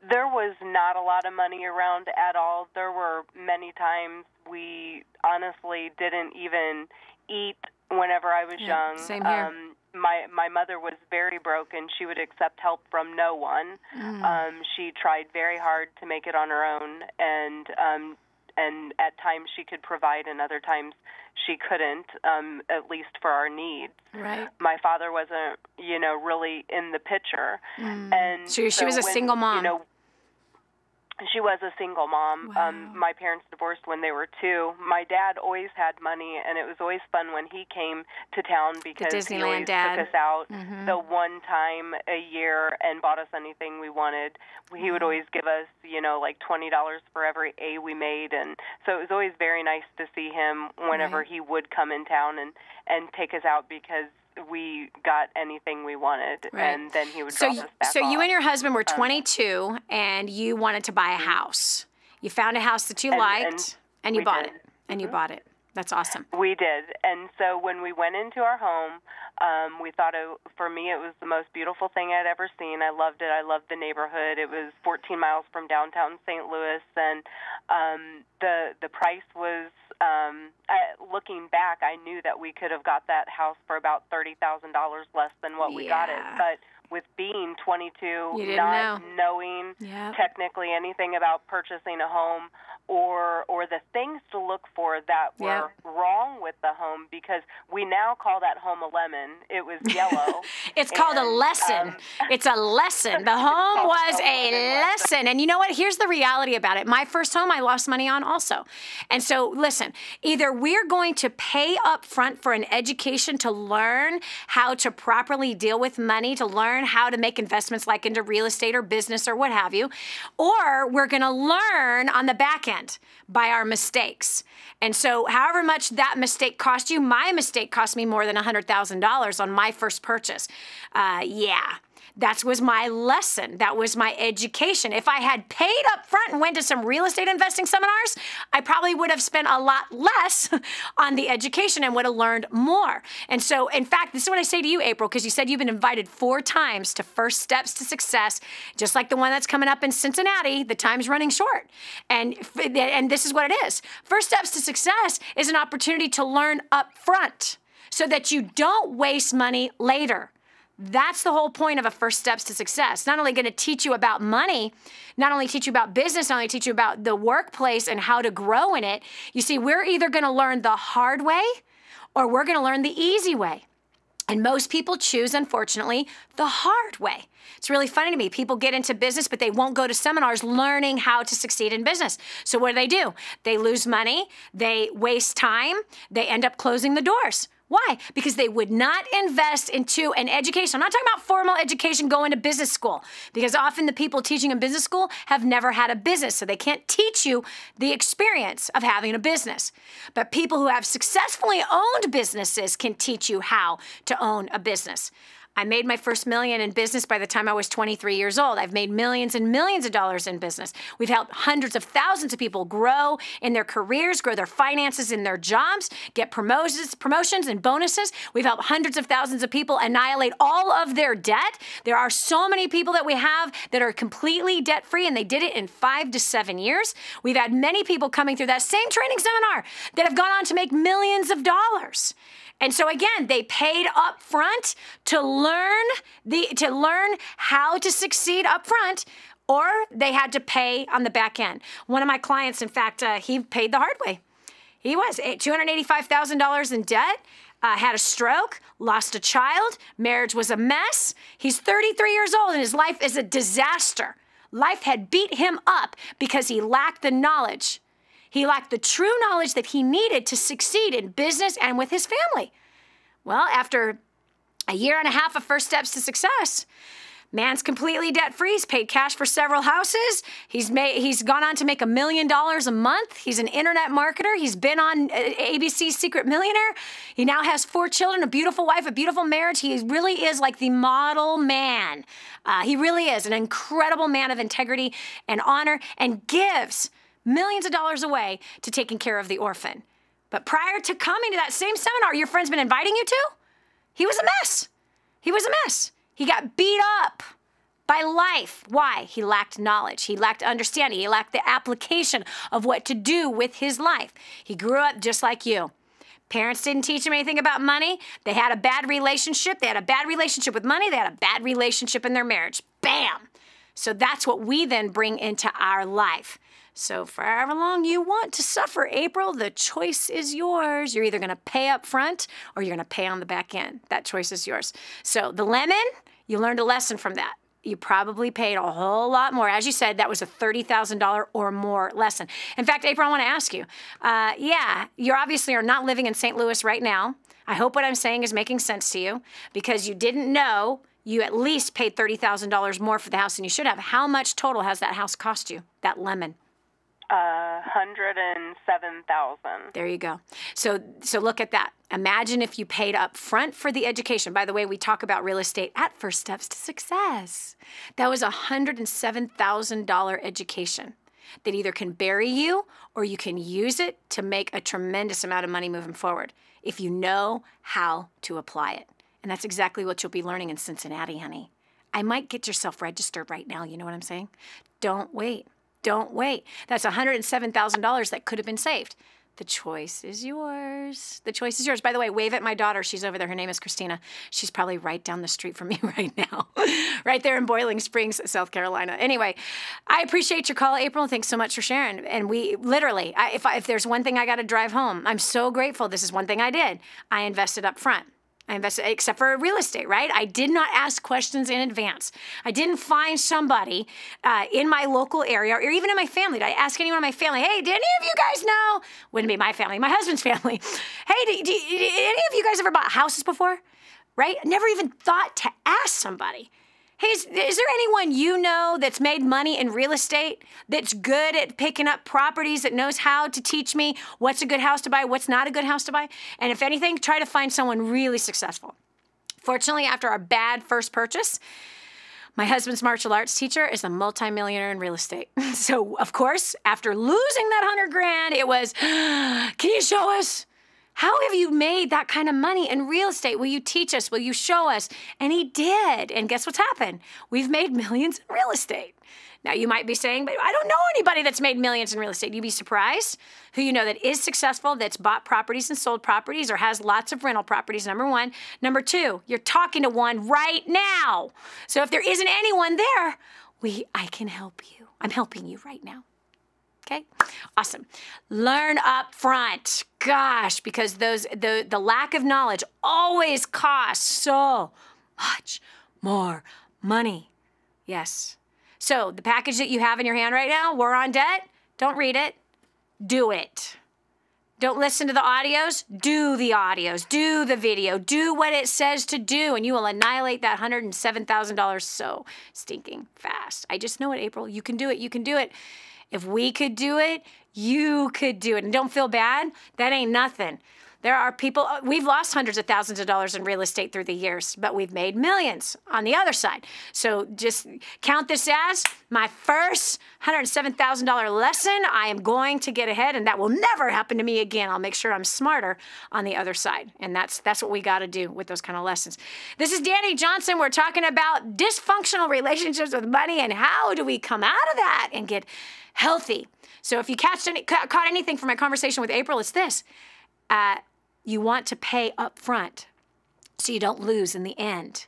There was not a lot of money around at all. There were many times we honestly didn't even eat whenever I was young. Same here. My mother was very broke, and she would accept help from no one. She tried very hard to make it on her own, and at times she could provide, and other times she couldn't, at least for our needs. Right. My father wasn't, really in the picture. And so she was a single mom. She was a single mom. Wow. My parents divorced when they were 2. My dad always had money, and it was always fun when he came to town because he always took us out the one time a year and bought us anything we wanted. He would always give us, like $20 for every A we made, and so it was always very nice to see him whenever he would come in town and take us out because we got anything we wanted, and then he would drop us back So off. you and your husband were 22, and you wanted to buy a house. You found a house that you liked, and you bought it. And you bought it. That's awesome. We did. And so when we went into our home, we thought, for me, it was the most beautiful thing I'd ever seen. I loved it. I loved the neighborhood. It was 14 miles from downtown St. Louis, and the price was, looking back, I knew that we could have got that house for about $30,000 less than what we got it. But with being 22, not knowing technically anything about purchasing a home or the things to look for that were wrong with the home, because we now call that home a lemon. It was yellow. It's called a lesson. It's a lesson. The home was a lesson. And you know what? Here's the reality about it. My first home I lost money on also. And so listen, either we're going to pay up front for an education to learn how to properly deal with money, to learn how to make investments like into real estate or business or what have you, or we're going to learn on the back end by our mistakes. And so however much that mistake cost you, my mistake cost me more than $100,000 on my first purchase. That was my lesson. That was my education. If I had paid up front and went to some real estate investing seminars, I probably would have spent a lot less on the education and would have learned more. And so, in fact, this is what I say to you, April, because you said you've been invited 4 times to First Steps to Success, just like the one that's coming up in Cincinnati. The time's running short. And this is what it is. First Steps to Success is an opportunity to learn up front so that you don't waste money later. That's the whole point of a First Steps to Success. Not only going to teach you about money, not only teach you about business, not only teach you about the workplace and how to grow in it. You see, we're either going to learn the hard way or we're going to learn the easy way. And most people choose, unfortunately, the hard way. It's really funny to me. People get into business, but they won't go to seminars learning how to succeed in business. So what do? They lose money. They waste time. They end up closing the doors. Why? Because they would not invest into an education. I'm not talking about formal education going to business school, because often the people teaching in business school have never had a business, so they can't teach you the experience of having a business. But people who have successfully owned businesses can teach you how to own a business. I made my first $1 million in business by the time I was 23 years old. I've made millions and millions of dollars in business. We've helped hundreds of thousands of people grow in their careers, grow their finances in their jobs, get promotions and bonuses. We've helped hundreds of thousands of people annihilate all of their debt. There are so many people that we have that are completely debt-free, and they did it in 5 to 7 years. We've had many people coming through that same training seminar that have gone on to make millions of dollars. And so again, they paid up front to learn how to succeed up front, or they had to pay on the back end. One of my clients, in fact, he paid the hard way. He was $285,000 in debt, had a stroke, lost a child, marriage was a mess. He's 33 years old and his life is a disaster. Life had beat him up because he lacked the knowledge. He lacked the true knowledge that he needed to succeed in business and with his family. Well, after a year and a half of First Steps to Success, Man's completely debt-free. He's paid cash for several houses. He's gone on to make $1 million a month. He's an internet marketer. He's been on ABC's Secret Millionaire. He now has 4 children, a beautiful wife, a beautiful marriage. He really is like the model man. He really is an incredible man of integrity and honor, and gives millions of dollars away to taking care of the orphan. But prior to coming to that same seminar your friend's been inviting you to, he was a mess. He was a mess. He got beat up by life. Why? He lacked knowledge. He lacked understanding. He lacked the application of what to do with his life. He grew up just like you. Parents didn't teach him anything about money. They had a bad relationship. They had a bad relationship with money. They had a bad relationship in their marriage. Bam! So that's what we then bring into our life. So for however long you want to suffer, April, the choice is yours. You're either going to pay up front or you're going to pay on the back end. That choice is yours. So the lemon, you learned a lesson from that. You probably paid a whole lot more. As you said, that was a $30,000 or more lesson. In fact, April, I want to ask you, you obviously are not living in St. Louis right now. I hope what I'm saying is making sense to you, because you didn't know you at least paid $30,000 more for the house than you should have. How much total has that house cost you, that lemon? $107,000. There you go. So look at that. Imagine if you paid up front for the education. By the way, we talk about real estate at First Steps to Success. That was a $107,000 education that either can bury you or you can use it to make a tremendous amount of money moving forward if you know how to apply it. And that's exactly what you'll be learning in Cincinnati, honey. I might get yourself registered right now. You know what I'm saying? Don't wait. Don't wait. That's $107,000 that could have been saved. The choice is yours. The choice is yours. By the way, wave at my daughter. She's over there. Her name is Christina. She's probably right down the street from me right now. Right there in Boiling Springs, South Carolina. Anyway, I appreciate your call, April. Thanks so much for sharing. And we literally, if there's one thing I got to drive home, I'm so grateful. This is one thing I did. I invested up front. I invested, except for real estate, right? I did not ask questions in advance. I didn't find somebody in my local area or even in my family. Did I ask anyone in my family, hey, did any of you guys know? Wouldn't be my family, my husband's family. Hey, did any of you guys ever bought houses before? Right? I never even thought to ask somebody. Hey, is there anyone you know that's made money in real estate, that's good at picking up properties, that knows how to teach me what's a good house to buy, what's not a good house to buy? And if anything, try to find someone really successful. Fortunately, after our bad first purchase, my husband's martial arts teacher is a multimillionaire in real estate. So, of course, after losing that $100,000, it was, can you show us? How have you made that kind of money in real estate? Will you teach us? Will you show us? And he did. And guess what's happened? We've made millions in real estate. Now, you might be saying, but I don't know anybody that's made millions in real estate. You'd be surprised who you know that is successful, that's bought properties and sold properties or has lots of rental properties, number one. Number two, you're talking to one right now. So if there isn't anyone there, I can help you. I'm helping you right now. Okay, awesome. Learn up front. Gosh, because the lack of knowledge always costs so much more money. Yes. So the package that you have in your hand right now, War on Debt, don't read it. Do it. Don't listen to the audios. Do the audios. Do the video. Do what it says to do, and you will annihilate that $107,000 so stinking fast. I just know it, April. You can do it. You can do it. If we could do it, you could do it. And don't feel bad. That ain't nothing. There are people, we've lost hundreds of thousands of dollars in real estate through the years, but we've made millions on the other side. So just count this as my first $107,000 lesson. I am going to get ahead, and that will never happen to me again. I'll make sure I'm smarter on the other side. And that's what we got to do with those kind of lessons. This is Dani Johnson. We're talking about dysfunctional relationships with money and how do we come out of that and get healthy. So if you caught anything from my conversation with April, it's this. You want to pay up front so you don't lose in the end.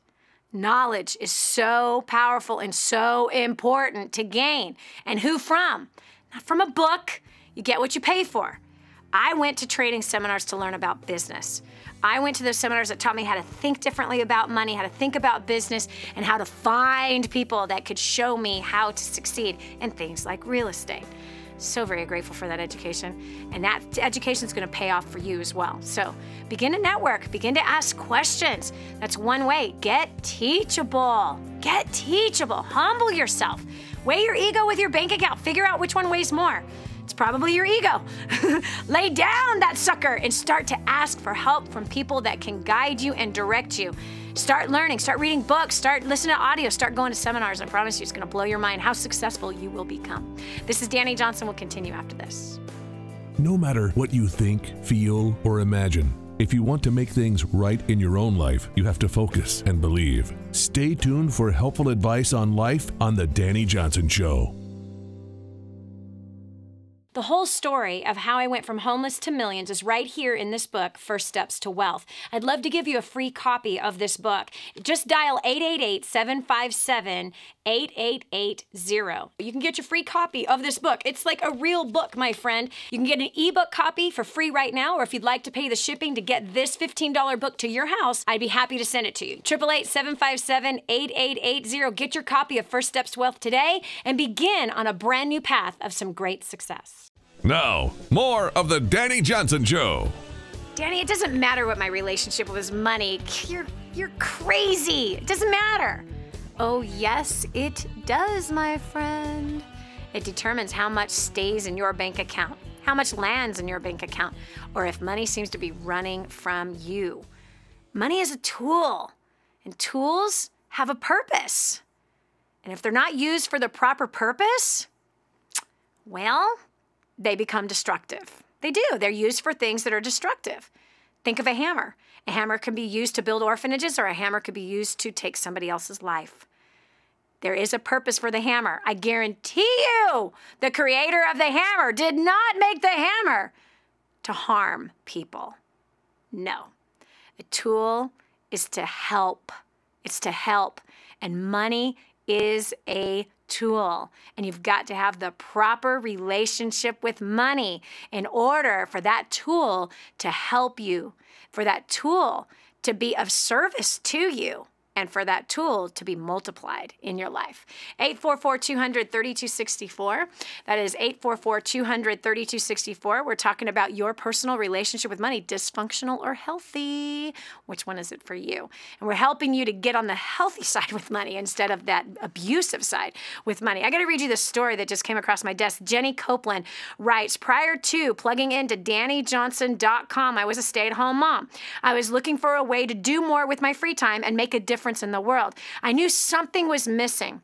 Knowledge is so powerful and so important to gain. And who from? Not from a book. You get what you pay for. I went to trading seminars to learn about business. I went to those seminars that taught me how to think differently about money, how to think about business, and how to find people that could show me how to succeed in things like real estate. So very grateful for that education. And that education is going to pay off for you as well. So begin to network, begin to ask questions. That's one way. Get teachable. Get teachable. Humble yourself. Weigh your ego with your bank account. Figure out which one weighs more. It's probably your ego. Lay down that sucker and start to ask for help from people that can guide you and direct you. Start learning, start reading books, start listening to audio, start going to seminars. I promise you it's going to blow your mind how successful you will become. This is Dani Johnson. We'll continue after this. No matter what you think, feel, or imagine, if you want to make things right in your own life, you have to focus and believe. Stay tuned for helpful advice on life on The Dani Johnson Show. The whole story of how I went from homeless to millions is right here in this book, First Steps to Wealth. I'd love to give you a free copy of this book. Just dial 888-757-8880. You can get your free copy of this book. It's like a real book, my friend. You can get an ebook copy for free right now, or if you'd like to pay the shipping to get this $15 book to your house, I'd be happy to send it to you. 888-757-8880. Get your copy of First Steps to Wealth today and begin on a brand new path of some great success. Now, more of The Dani Johnson Show. Dani, it doesn't matter what my relationship with money. You're crazy. It doesn't matter. Oh, yes, it does, my friend. It determines how much stays in your bank account, how much lands in your bank account, or if money seems to be running from you. Money is a tool, and tools have a purpose. And if they're not used for the proper purpose, well, they become destructive. They do. They're used for things that are destructive. Think of a hammer. A hammer can be used to build orphanages, or a hammer could be used to take somebody else's life. There is a purpose for the hammer. I guarantee you the creator of the hammer did not make the hammer to harm people. No. A tool is to help. It's to help. And money is a tool, and you've got to have the proper relationship with money in order for that tool to help you, for that tool to be of service to you, and for that tool to be multiplied in your life. 844-200-3264. That is 844-200-3264. We're talking about your personal relationship with money, dysfunctional or healthy. Which one is it for you? And we're helping you to get on the healthy side with money instead of that abusive side with money. I got to read you the story that just came across my desk. Jenny Copeland writes, prior to plugging into DaniJohnson.com, I was a stay-at-home mom. I was looking for a way to do more with my free time and make a difference in the world. I knew something was missing.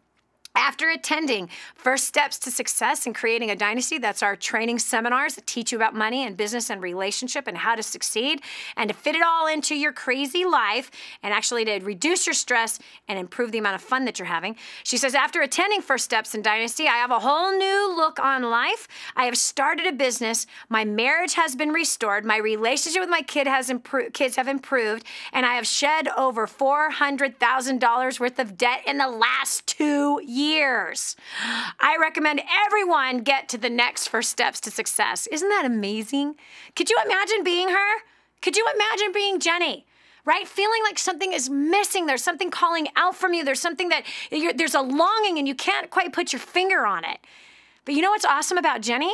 After attending First Steps to Success and Creating a Dynasty, that's our training seminars that teach you about money and business and relationship and how to succeed and to fit it all into your crazy life and actually to reduce your stress and improve the amount of fun that you're having. She says, after attending First Steps in Dynasty, I have a whole new look on life. I have started a business. My marriage has been restored. My relationship with my kids have improved, and I have shed over $400,000 worth of debt in the last 2 years. I recommend everyone get to the next First Steps to Success. Isn't that amazing? Could you imagine being her? Could you imagine being Jenny? Right? Feeling like something is missing. There's something calling out from you. There's something that there's a longing and you can't quite put your finger on it. But you know what's awesome about Jenny?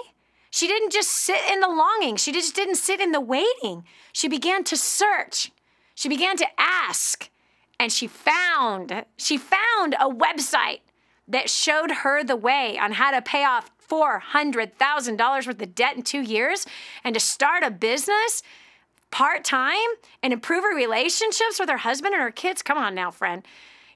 She didn't just sit in the longing. She just didn't sit in the waiting. She began to search. She began to ask. And she found a website that showed her the way on how to pay off $400,000 worth of debt in 2 years and to start a business part-time and improve her relationships with her husband and her kids. Come on now, friend.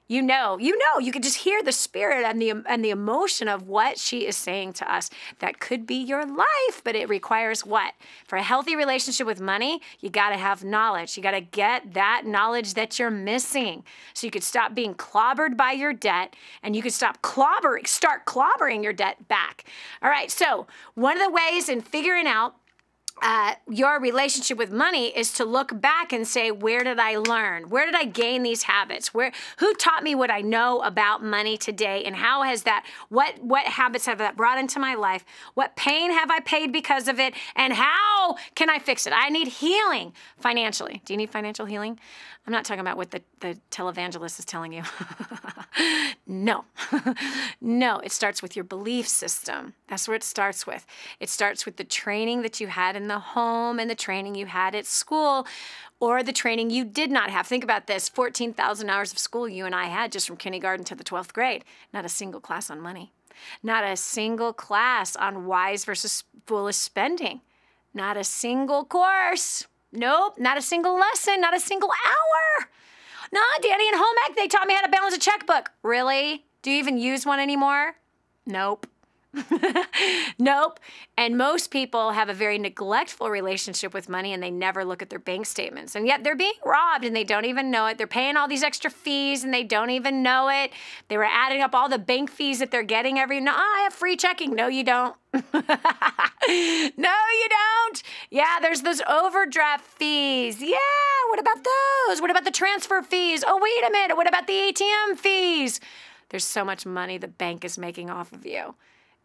You know, you can just hear the spirit and the emotion of what she is saying to us. That could be your life, but it requires what? For a healthy relationship with money, you got to have knowledge. You got to get that knowledge that you're missing so you could stop being clobbered by your debt and you could start clobbering your debt back. All right, so one of the ways in figuring out your relationship with money is to look back and say, where did I learn? Where did I gain these habits? Who taught me what I know about money today? And how has that, what habits have that brought into my life? What pain have I paid because of it? And how oh, can I fix it? I need healing financially. Do you need financial healing? I'm not talking about what the televangelist is telling you. No. No, it starts with your belief system. That's where it starts with. It starts with the training that you had in the home and the training you had at school, or the training you did not have. Think about this, 14,000 hours of school you and I had just from kindergarten to the 12th grade. Not a single class on money. Not a single class on wise versus foolish spending. Not a single course. Nope, not a single lesson, not a single hour. No, Dani, in home ec, they taught me how to balance a checkbook. Really? Do you even use one anymore? Nope. Nope. And most people have a very neglectful relationship with money, and they never look at their bank statements. And yet they're being robbed and they don't even know it. They're paying all these extra fees and they don't even know it. They were adding up all the bank fees that they're getting no, I have free checking. No, you don't. No, you don't. Yeah, there's those overdraft fees. Yeah, what about those? What about the transfer fees? Oh, wait a minute. What about the ATM fees? There's so much money the bank is making off of you.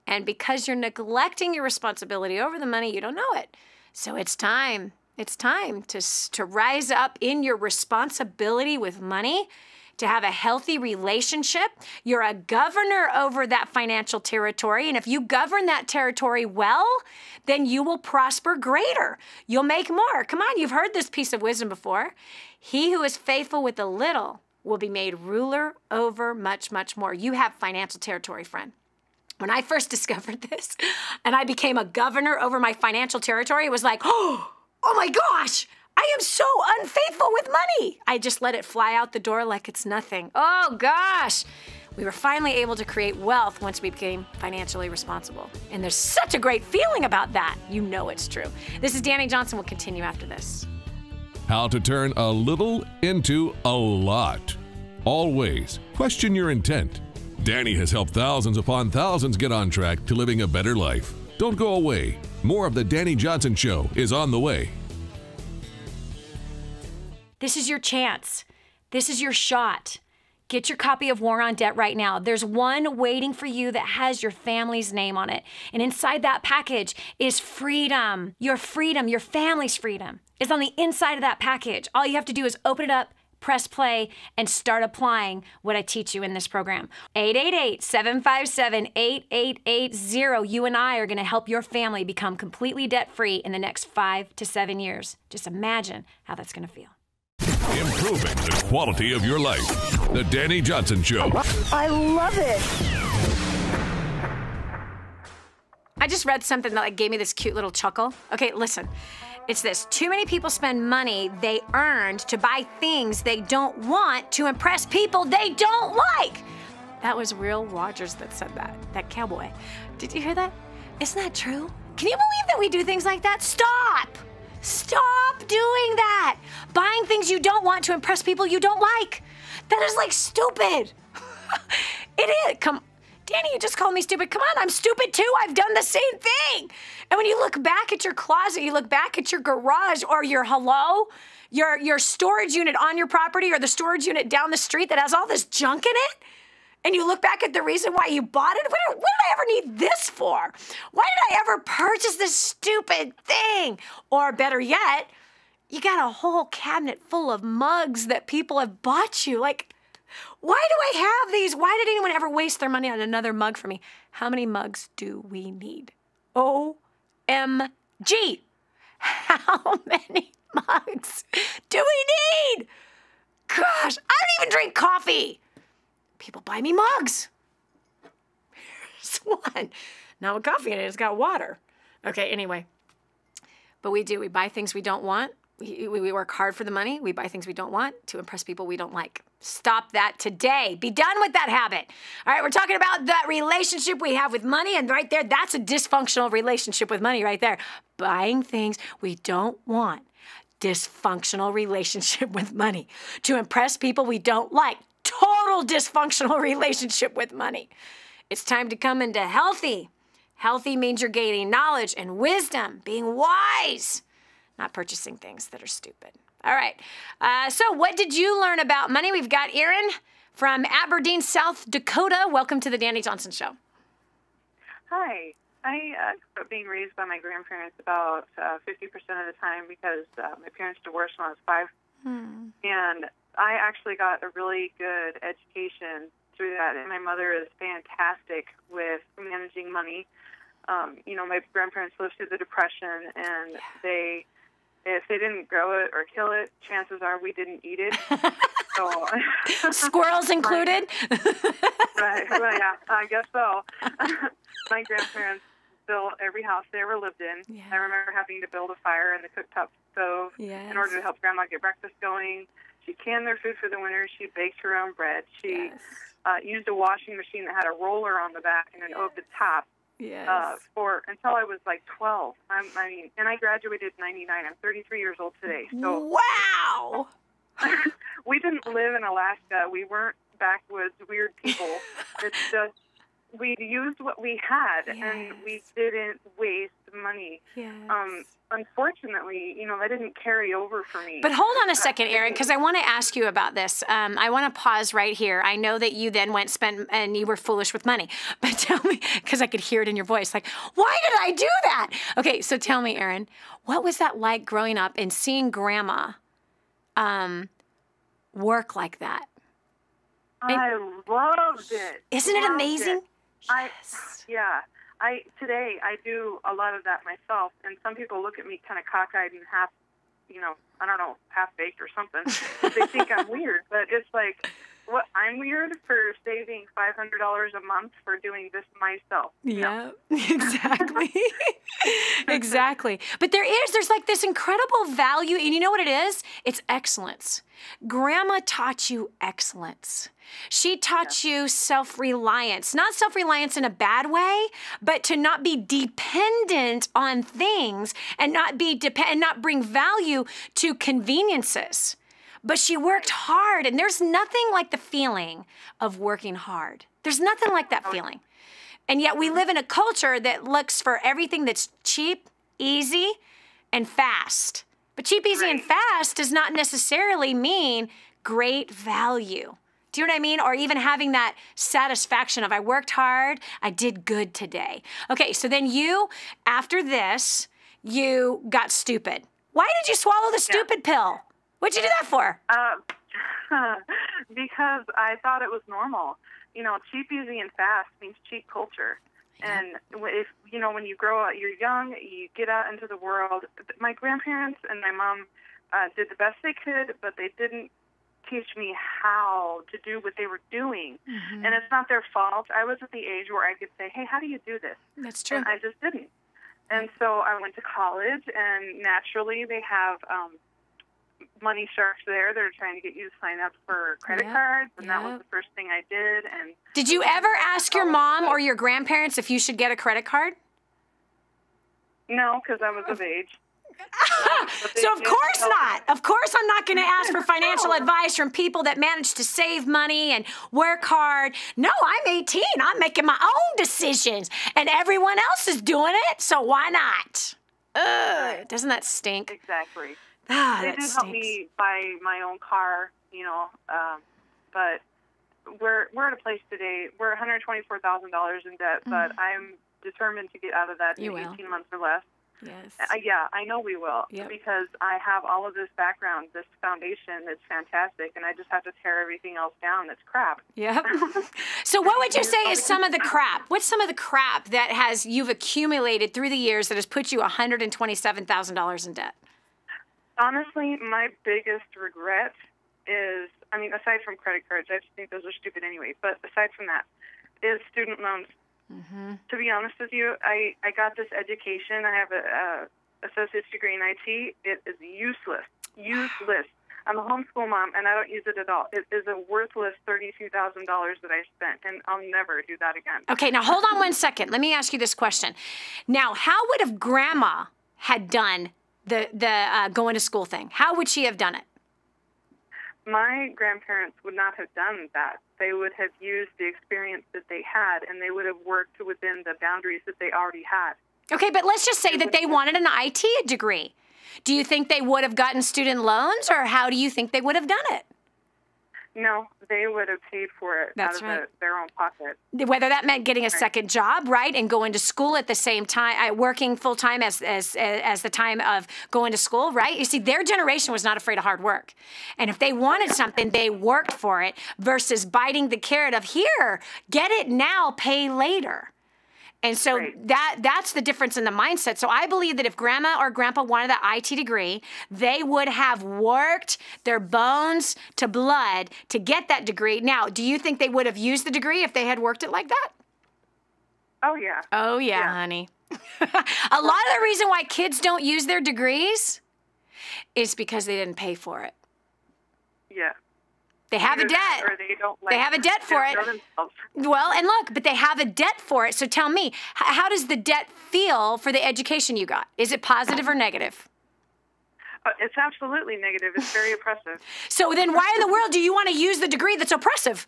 And because you're neglecting your responsibility over the money, you don't know it. So it's time. It's time to rise up in your responsibility with money, to have a healthy relationship. You're a governor over that financial territory. And if you govern that territory well, then you will prosper greater. You'll make more. Come on, you've heard this piece of wisdom before. He who is faithful with the little will be made ruler over much, much more. You have financial territory, friend. When I first discovered this and I became a governor over my financial territory, it was like, oh my gosh, I am so unfaithful with money. I just let it fly out the door like it's nothing. Oh gosh. We were finally able to create wealth once we became financially responsible. And there's such a great feeling about that. You know it's true. This is Dani Johnson. We'll continue after this. How to turn a little into a lot. Always question your intent. Dani has helped thousands upon thousands get on track to living a better life. Don't go away. More of the Dani Johnson Show is on the way. This is your chance. This is your shot. Get your copy of War on Debt right now. There's one waiting for you that has your family's name on it. And inside that package is freedom. Your freedom, your family's freedom is on the inside of that package. All you have to do is open it up, press play, and start applying what I teach you in this program. 888-757-8880. You and I are going to help your family become completely debt-free in the next 5 to 7 years. Just imagine how that's going to feel. Improving the quality of your life. The Dani Johnson Show. I love it. I just read something that gave me this cute little chuckle. Okay, listen. It's this. Too many people spend money they earned to buy things they don't want to impress people they don't like. That was Will Rogers that said that cowboy. Did you hear that? Isn't that true? Can you believe that we do things like that? Stop! Stop doing that! Buying things you don't want to impress people you don't like. That is stupid. It is. Dani, you just called me stupid. Come on, I'm stupid too. I've done the same thing. And when you look back at your closet, you look back at your garage or your storage unit on your property or the storage unit down the street that has all this junk in it, and you look back at the reason why you bought it. What did I ever need this for? Why did I ever purchase this stupid thing? Or better yet, you got a whole cabinet full of mugs that people have bought you. Why do I have these? Why did anyone ever waste their money on another mug for me? How many mugs do we need? OMG. How many mugs do we need? Gosh, I don't even drink coffee. People buy me mugs. Here's one. Not with coffee in it. It's got water. Okay, anyway. But we buy things we don't want. We work hard for the money. We buy things we don't want to impress people we don't like. Stop that today. Be done with that habit. All right, we're talking about that relationship we have with money, and right there, that's a dysfunctional relationship with money right there. Buying things we don't want. Dysfunctional relationship with money. To impress people we don't like. Total dysfunctional relationship with money. It's time to come into healthy. Healthy means you're gaining knowledge and wisdom, being wise. Not purchasing things that are stupid. All right. So what did you learn about money? We've got Erin from Aberdeen, South Dakota. Welcome to the Dani Johnson Show. Hi. I grew up being raised by my grandparents about 50% of the time because my parents divorced when I was 5. And I actually got a really good education through that. And my mother is fantastic with managing money. You know, my grandparents lived through the Depression, and if they didn't grow it or kill it, chances are we didn't eat it. So, squirrels included? Right, well, yeah, I guess so. My grandparents built every house they ever lived in. Yeah. I remember having to build a fire in the cooktop stove in order to help Grandma get breakfast going. She canned their food for the winter. She baked her own bread. She used a washing machine that had a roller on the back and an O at the top. For until I was like 12. And I graduated in '99. I'm 33 years old today. So wow. We didn't live in Alaska. We weren't backwoods weird people. It's just we used what we had, and we didn't waste money. Unfortunately, you know, that didn't carry over for me. But hold on a second, Erin, because I want to ask you about this. I want to pause right here. I know that you then and you were foolish with money. But tell me, because I could hear it in your voice, like, why did I do that? Okay, so tell me, Erin, what was that like growing up and seeing Grandma work like that? I loved it. Isn't it amazing? Today I do a lot of that myself, and some people look at me kind of cockeyed and half, you know, I don't know, half baked or something. They think I'm weird, but it's like, what, I'm weird for saving $500 a month for doing this myself. Yeah, exactly. Exactly. But there's like this incredible value, and you know what it is? It's excellence. Grandma taught you excellence. She taught you self-reliance, not self-reliance in a bad way, but to not be dependent on things and not bring value to conveniences. But she worked hard, and there's nothing like the feeling of working hard. There's nothing like that feeling. And yet we live in a culture that looks for everything that's cheap, easy, and fast. But cheap, easy, and fast does not necessarily mean great value. Do you know what I mean? Or even having that satisfaction of, I worked hard, I did good today. Okay, so then you, after this, you got stupid. Why did you swallow the stupid pill? What'd you do that for? Because I thought it was normal. You know, cheap, easy, and fast means cheap culture. Yeah. And if, you know, when you grow up, you're young, you get out into the world. My grandparents and my mom did the best they could, but they didn't teach me how to do what they were doing. Mm-hmm. And it's not their fault. I was at the age where I could say, hey, how do you do this? That's true. And I just didn't. And so I went to college, and naturally they have money sharks there that are trying to get you to sign up for credit cards, and that was the first thing I did. And did you ever ask your mom or your grandparents if you should get a credit card? No, because I was of age. So of course not. Of course I'm not going to ask for financial advice from people that manage to save money and work hard. No, I'm 18. I'm making my own decisions, and everyone else is doing it, so why not? Ugh, doesn't that stink? Exactly. They did help me buy my own car, you know, but we're at a place today. We're $124,000 in debt, but I'm determined to get out of that in 18 months or less. Yes. I know we will, because I have all of this background, this foundation that's fantastic, and I just have to tear everything else down that's crap. Yep. So what would you say is some of the crap? What's some of the crap that you've accumulated through the years that has put you $127,000 in debt? Honestly, my biggest regret is, I mean, aside from credit cards, I just think those are stupid anyway, but aside from that, is student loans. Mm-hmm. To be honest with you, I got this education. I have a associate's degree in IT. It is useless. I'm a homeschool mom, and I don't use it at all. It is a worthless $32,000 that I spent, and I'll never do that again. Okay, now hold on one second. Let me ask you this question. Now, how would have Grandma had done the going to school thing? How would she have done it? My grandparents would not have done that. They would have used the experience that they had, and they would have worked within the boundaries that they already had. Okay, but let's just say that they wanted an IT degree. Do you think they would have gotten student loans, or how do you think they would have done it? No, they would have paid for it That's out of their own pocket. Whether that meant getting a second job, right, and going to school at the same time, working full time as the time of going to school, right? You see, their generation was not afraid of hard work, and if they wanted something, they worked for it. Versus biting the carrot of here, get it now, pay later. And so that's the difference in the mindset. So I believe that if grandma or grandpa wanted that IT degree, they would have worked their bones to blood to get that degree. Now, do you think they would have used the degree if they had worked it like that? Oh, yeah. Oh, yeah, honey. A lot of the reason why kids don't use their degrees is because they didn't pay for it. Yeah. They have a debt. Or they have a debt for it. Well, and look, but they have a debt for it. So tell me, how does the debt feel for the education you got? Is it positive or negative? It's absolutely negative. It's very oppressive. So then why in the world do you want to use the degree that's oppressive?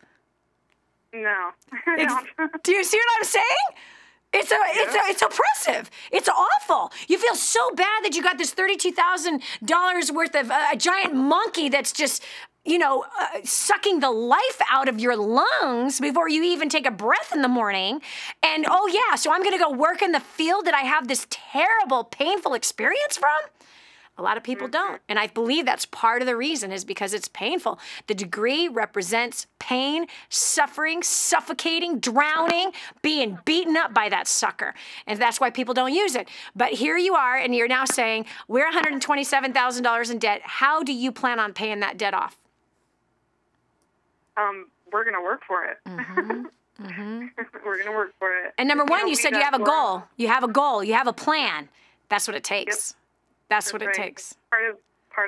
No. Do you see what I'm saying? It's oppressive. It's awful. You feel so bad that you got this $32,000 worth of a giant monkey that's just, sucking the life out of your lungs before you even take a breath in the morning. And, so I'm going to go work in the field that I have this terrible, painful experience from? A lot of people don't. And I believe that's part of the reason is because it's painful. The degree represents pain, suffering, suffocating, drowning, being beaten up by that sucker. And that's why people don't use it. But here you are, and you're now saying, we're $127,000 in debt. How do you plan on paying that debt off? We're going to work for it. Mm-hmm. Mm-hmm. We're going to work for it. And number one, you said you have a goal. You have a goal. You have a plan. That's what it takes. Yep. That's what it takes. Part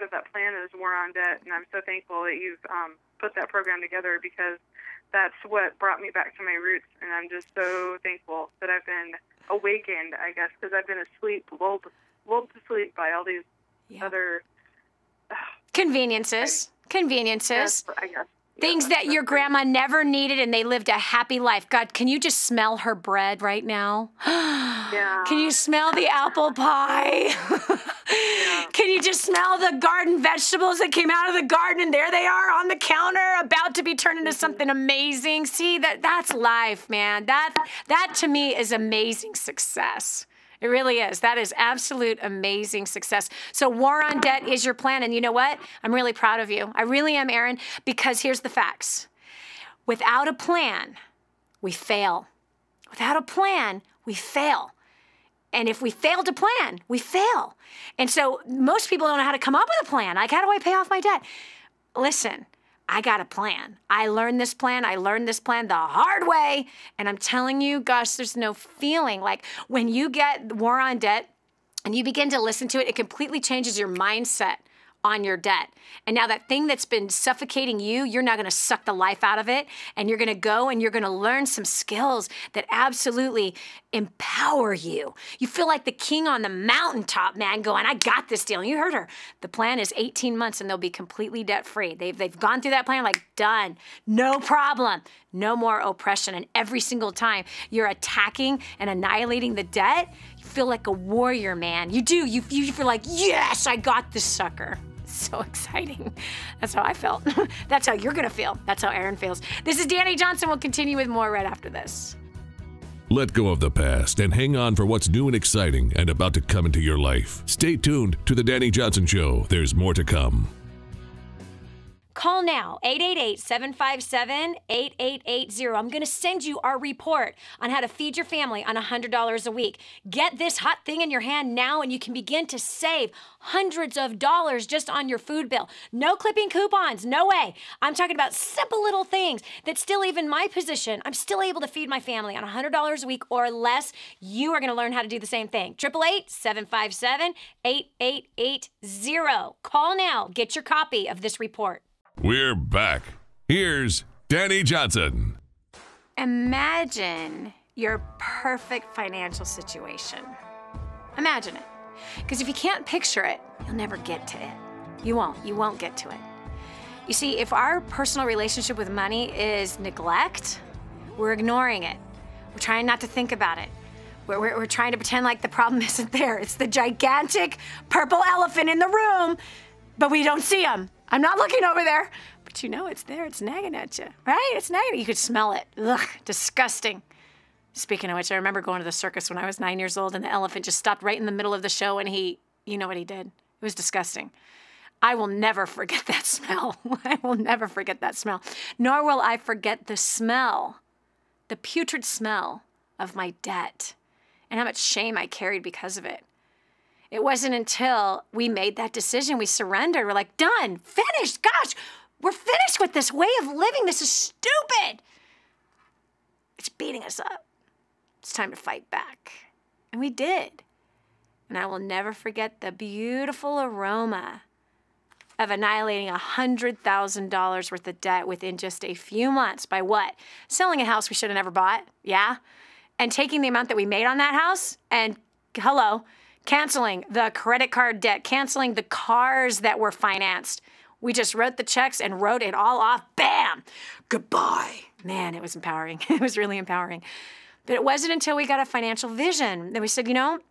of that plan is War on Debt, and I'm so thankful that you've put that program together because that's what brought me back to my roots, and I'm just so thankful that I've been awakened, I guess, because I've been asleep, lulled to sleep by all these other conveniences. Yes, I guess. Things that your grandma never needed, and they lived a happy life. God, can you just smell her bread right now? Yeah. Can you smell the apple pie? Yeah. Can you just smell the garden vegetables that came out of the garden, and there they are on the counter, about to be turned into something amazing? See, that's life, man. That to me is amazing success. It really is. That is absolute amazing success. So War on Debt is your plan. And you know what? I'm really proud of you. I really am, Erin, because here's the facts. Without a plan, we fail. Without a plan, we fail. And if we fail to plan, we fail. And so most people don't know how to come up with a plan. Like, how do I pay off my debt? Listen. I got a plan. I learned this plan the hard way. And I'm telling you, gosh, there's no feeling. Like when you get War on Debt and you begin to listen to it, it completely changes your mindset on your debt. And now that thing that's been suffocating you, you're now going to suck the life out of it. And you're going to go and you're going to learn some skills that absolutely empower you. You feel like the king on the mountaintop, man, going, I got this deal. And you heard her. The plan is 18 months and they'll be completely debt-free. They've gone through that plan like, done. No problem. No more oppression. And every single time you're attacking and annihilating the debt, you feel like a warrior, man. You do. You feel like, yes, I got this sucker. So exciting. That's how I felt. That's how you're going to feel. That's how Erin feels. This is Dani Johnson. We'll continue with more right after this. Let go of the past and hang on for what's new and exciting and about to come into your life. Stay tuned to The Dani Johnson Show. There's more to come. Call now, 888-757-8880. I'm going to send you our report on how to feed your family on $100 a week. Get this hot thing in your hand now and you can begin to save hundreds of dollars just on your food bill. No clipping coupons, no way. I'm talking about simple little things that still, even my position, I'm still able to feed my family on $100 a week or less. You are going to learn how to do the same thing. 888-757-8880. Call now. Get your copy of this report. We're back. Here's Dani Johnson. Imagine your perfect financial situation. Imagine it. Because if you can't picture it, you'll never get to it. You won't get to it. You see, if our personal relationship with money is neglect, we're ignoring it. We're trying not to think about it. We're trying to pretend like the problem isn't there. It's the gigantic purple elephant in the room, but we don't see him. I'm not looking over there, but But you know it's there. It's nagging at you, right? It's nagging. You could smell it. Ugh, disgusting. Speaking of which, I remember going to the circus when I was 9 years old, and the elephant just stopped right in the middle of the show, and you know what he did? It was disgusting. I will never forget that smell. I will never forget that smell. Nor will I forget the smell, the putrid smell of my debt, and how much shame I carried because of it. It wasn't until we made that decision, we surrendered. We're like, done, finished. Gosh, we're finished with this way of living. This is stupid. It's beating us up. It's time to fight back. And we did. And I will never forget the beautiful aroma of annihilating $100,000 worth of debt within just a few months. By what? Selling a house we should have never bought, yeah? And taking the amount that we made on that house and, canceling the credit card debt, canceling the cars that were financed. We just wrote the checks and wrote it all off. Bam! Goodbye. Man, it was empowering. It was really empowering. But it wasn't until we got a financial vision that we said, we don't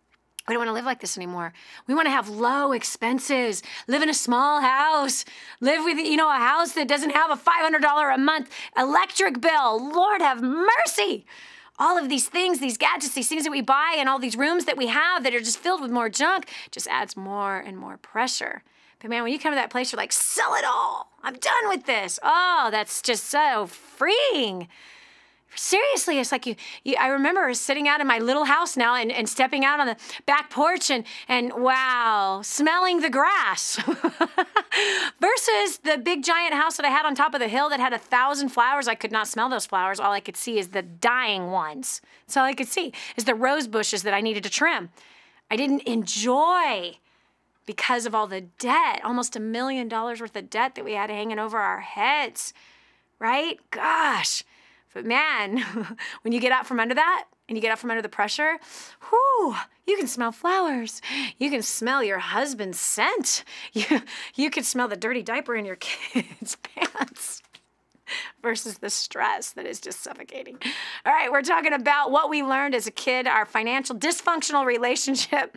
want to live like this anymore. We want to have low expenses, live in a small house, live with, a house that doesn't have a $500 a month electric bill. Lord have mercy. All of these things, these gadgets, these things that we buy, and all these rooms that we have that are just filled with more junk just adds more and more pressure. But man, when you come to that place, you're like, sell it all. I'm done with this. Oh, that's just so freeing. Seriously, it's like I remember sitting out in my little house now and stepping out on the back porch and wow, smelling the grass versus the big giant house that I had on top of the hill that had 1,000 flowers. I could not smell those flowers. All I could see is the dying ones. That's all I could see is the rose bushes that I needed to trim. I didn't enjoy because of all the debt, almost $1 million worth of debt that we had hanging over our heads, right? Gosh. But man, when you get out from under that and you get out from under the pressure, whoo, you can smell flowers. You can smell your husband's scent. You can smell the dirty diaper in your kids' pants versus the stress that is just suffocating. All right, we're talking about what we learned as a kid, our financial dysfunctional relationship,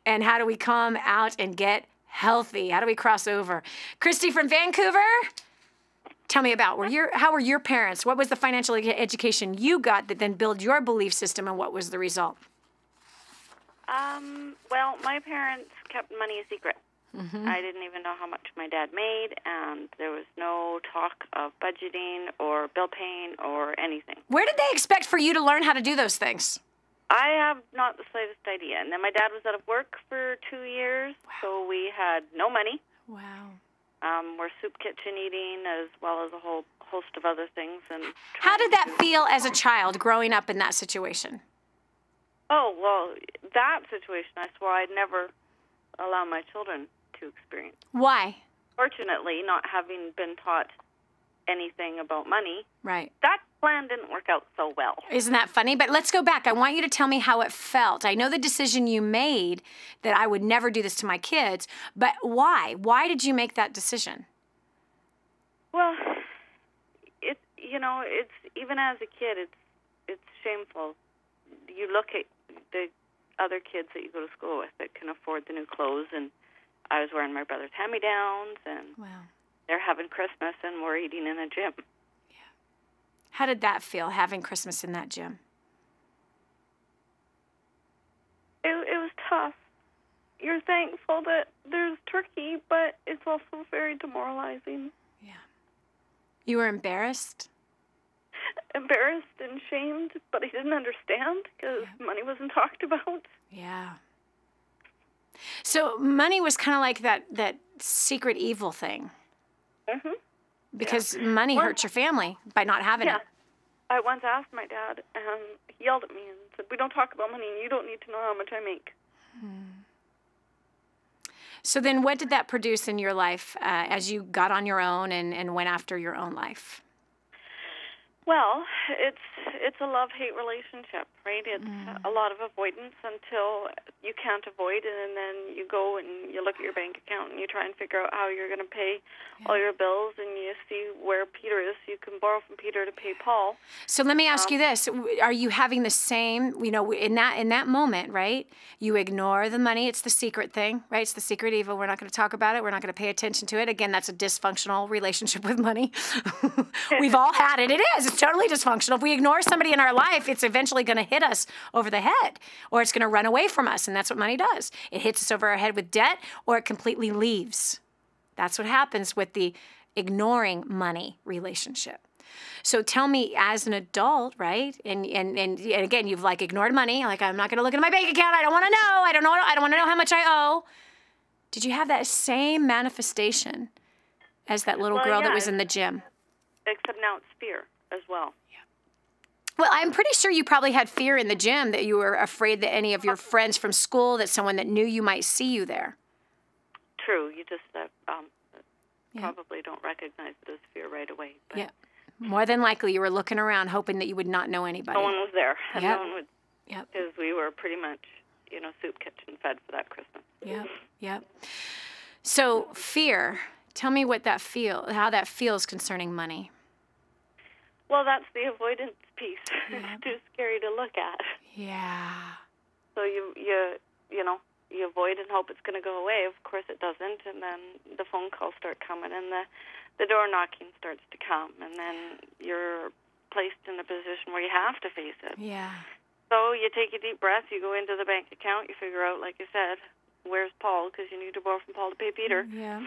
and how do we come out and get healthy? How do we cross over? Christy from Vancouver? Tell me about how were your parents? What was the financial education you got that then built your belief system, and what was the result? Well, my parents kept money a secret. Mm-hmm. I didn't even know how much my dad made, and there was no talk of budgeting or bill paying or anything. Where did they expect for you to learn how to do those things? I have not the slightest idea. And then my dad was out of work for 2 years, wow. So we had no money. Wow. We're soup kitchen eating as well as a whole host of other things. And how did that feel as a child growing up in that situation? Oh, well, that situation I swore I'd never allow my children to experience. Why? Fortunately, not having been taught anything about money, right? That plan didn't work out so well. Isn't that funny? But let's go back. I want you to tell me how it felt. I know the decision you made that I would never do this to my kids, but why? Why did you make that decision? Well, it's even as a kid, it's shameful. You look at the other kids that you go to school with that can afford the new clothes, and I was wearing my brother's hand-me-downs, and wow. They're having Christmas, and we're eating in a gym. Yeah. How did that feel, having Christmas in that gym? It was tough. You're thankful that there's turkey, but it's also very demoralizing. Yeah. You were embarrassed? Embarrassed and shamed, but I didn't understand because money wasn't talked about. Yeah. So money was kind of like that secret evil thing. Mm-hmm. Because money hurts your family by not having it. I once asked my dad, and he yelled at me and said, "We don't talk about money, and you don't need to know how much I make." So then what did that produce in your life as you got on your own and went after your own life? Well, it's a love-hate relationship. right? It's a lot of avoidance until you can't avoid it, and then you go and you look at your bank account and you try and figure out how you're going to pay all your bills, and you see where Peter is so you can borrow from Peter to pay Paul. So let me ask you this. Are you having the same, you know, in that moment, right? You ignore the money. It's the secret thing, right? It's the secret evil. We're not going to talk about it. We're not going to pay attention to it. Again, that's a dysfunctional relationship with money. We've all had it. It is. It's totally dysfunctional. If we ignore somebody in our life, it's eventually going to hit us over the head, or it's going to run away from us, and that's what money does. It hits us over our head with debt, or it completely leaves. That's what happens with the ignoring money relationship. So tell me, as an adult, right? And again, you've like ignored money. Like, I'm not going to look at my bank account. I don't want to know. I don't want to know how much I owe. Did you have that same manifestation as that little girl that was in the gym? Except now it's fear as well. Well, I'm pretty sure you probably had fear in the gym, that you were afraid that any of your friends from school, that someone that knew you might see you there. True. You just probably don't recognize it as fear right away. But yeah. More than likely, you were looking around hoping that you would not know anybody. No one was there. And Yep. no one would, because we were pretty much, you know, soup kitchen fed for that Christmas. Yep. So fear, tell me how that feels concerning money. Well, that's the avoidance piece. It's too scary to look at. Yeah. So you avoid and hope it's going to go away. Of course it doesn't, and then the phone calls start coming, and the door knocking starts to come, and then you're placed in a position where you have to face it. Yeah. So you take a deep breath, you go into the bank account, you figure out, like I said, where's Paul, because you need to borrow from Paul to pay Peter. Yeah.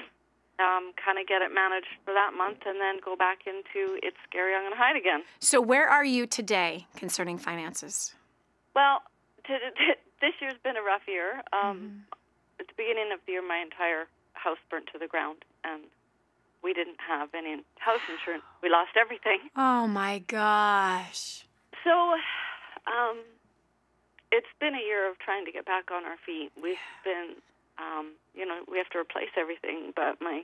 Kind of get it managed for that month, and then go back into it's scary, I'm going to hide again. So where are you today concerning finances? Well, this year's been a rough year. At the beginning of the year, my entire house burnt to the ground, and we didn't have any house insurance. We lost everything. Oh, my gosh. So it's been a year of trying to get back on our feet. We've been, we have to replace everything, but my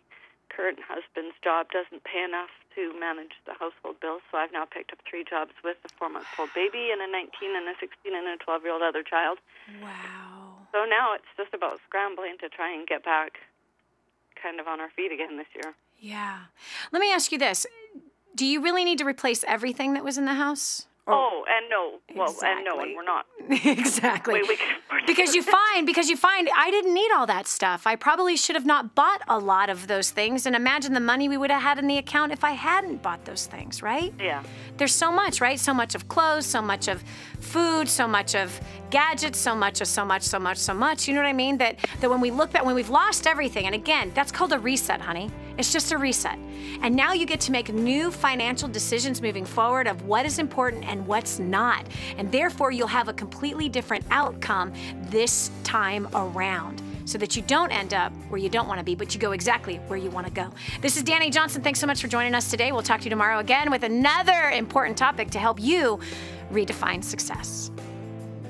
current husband's job doesn't pay enough to manage the household bills, so I've now picked up 3 jobs with a 4-month-old baby and a 19 and a 16 and a 12-year-old other child. Wow. So now it's just about scrambling to try and get back kind of on our feet again this year. Yeah. Let me ask you this. Do you really need to replace everything that was in the house? Oh, and no. Well, Exactly. and no, and we're not. Exactly. We can Because you find I didn't need all that stuff. I probably should have not bought a lot of those things, and imagine the money we would have had in the account if I hadn't bought those things, right? Yeah. There's so much, right? So much of clothes, so much of food, so much of gadgets, so much. You know what I mean? That when we look back, when we've lost everything, and again, that's called a reset, honey. It's just a reset. And now you get to make new financial decisions moving forward of what is important and what's not. And therefore, you'll have a completely different outcome this time around, so that you don't end up where you don't want to be, but you go exactly where you want to go. This is Dani Johnson. Thanks so much for joining us today. We'll talk to you tomorrow again with another important topic to help you redefine success.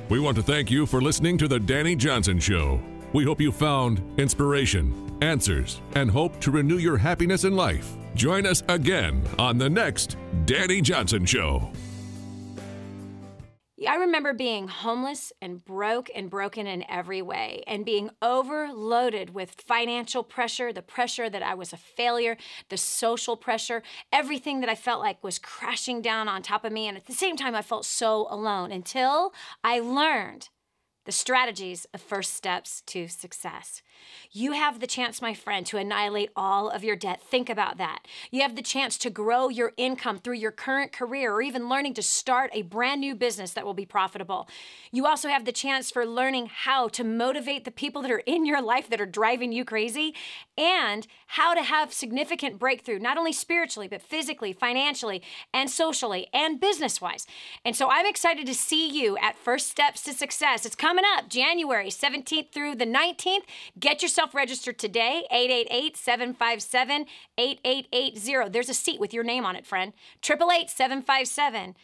We want to thank you for listening to The Dani Johnson Show. We hope you found inspiration, answers, and hope to renew your happiness in life. Join us again on the next Dani Johnson Show. I remember being homeless and broken in every way, and being overloaded with financial pressure, the pressure that I was a failure, the social pressure, everything that I felt like was crashing down on top of me. And at the same time, I felt so alone until I learned the strategies of first steps to success. You have the chance, my friend, to annihilate all of your debt. Think about that. You have the chance to grow your income through your current career, or even learning to start a brand new business that will be profitable. You also have the chance for learning how to motivate the people that are in your life that are driving you crazy, and how to have significant breakthrough, not only spiritually, but physically, financially, and socially, and business-wise. And so I'm excited to see you at First Steps to Success. It's coming up January 17th through the 19th. Get yourself registered today, 888-757-8880. There's a seat with your name on it, friend. 888-757-8880.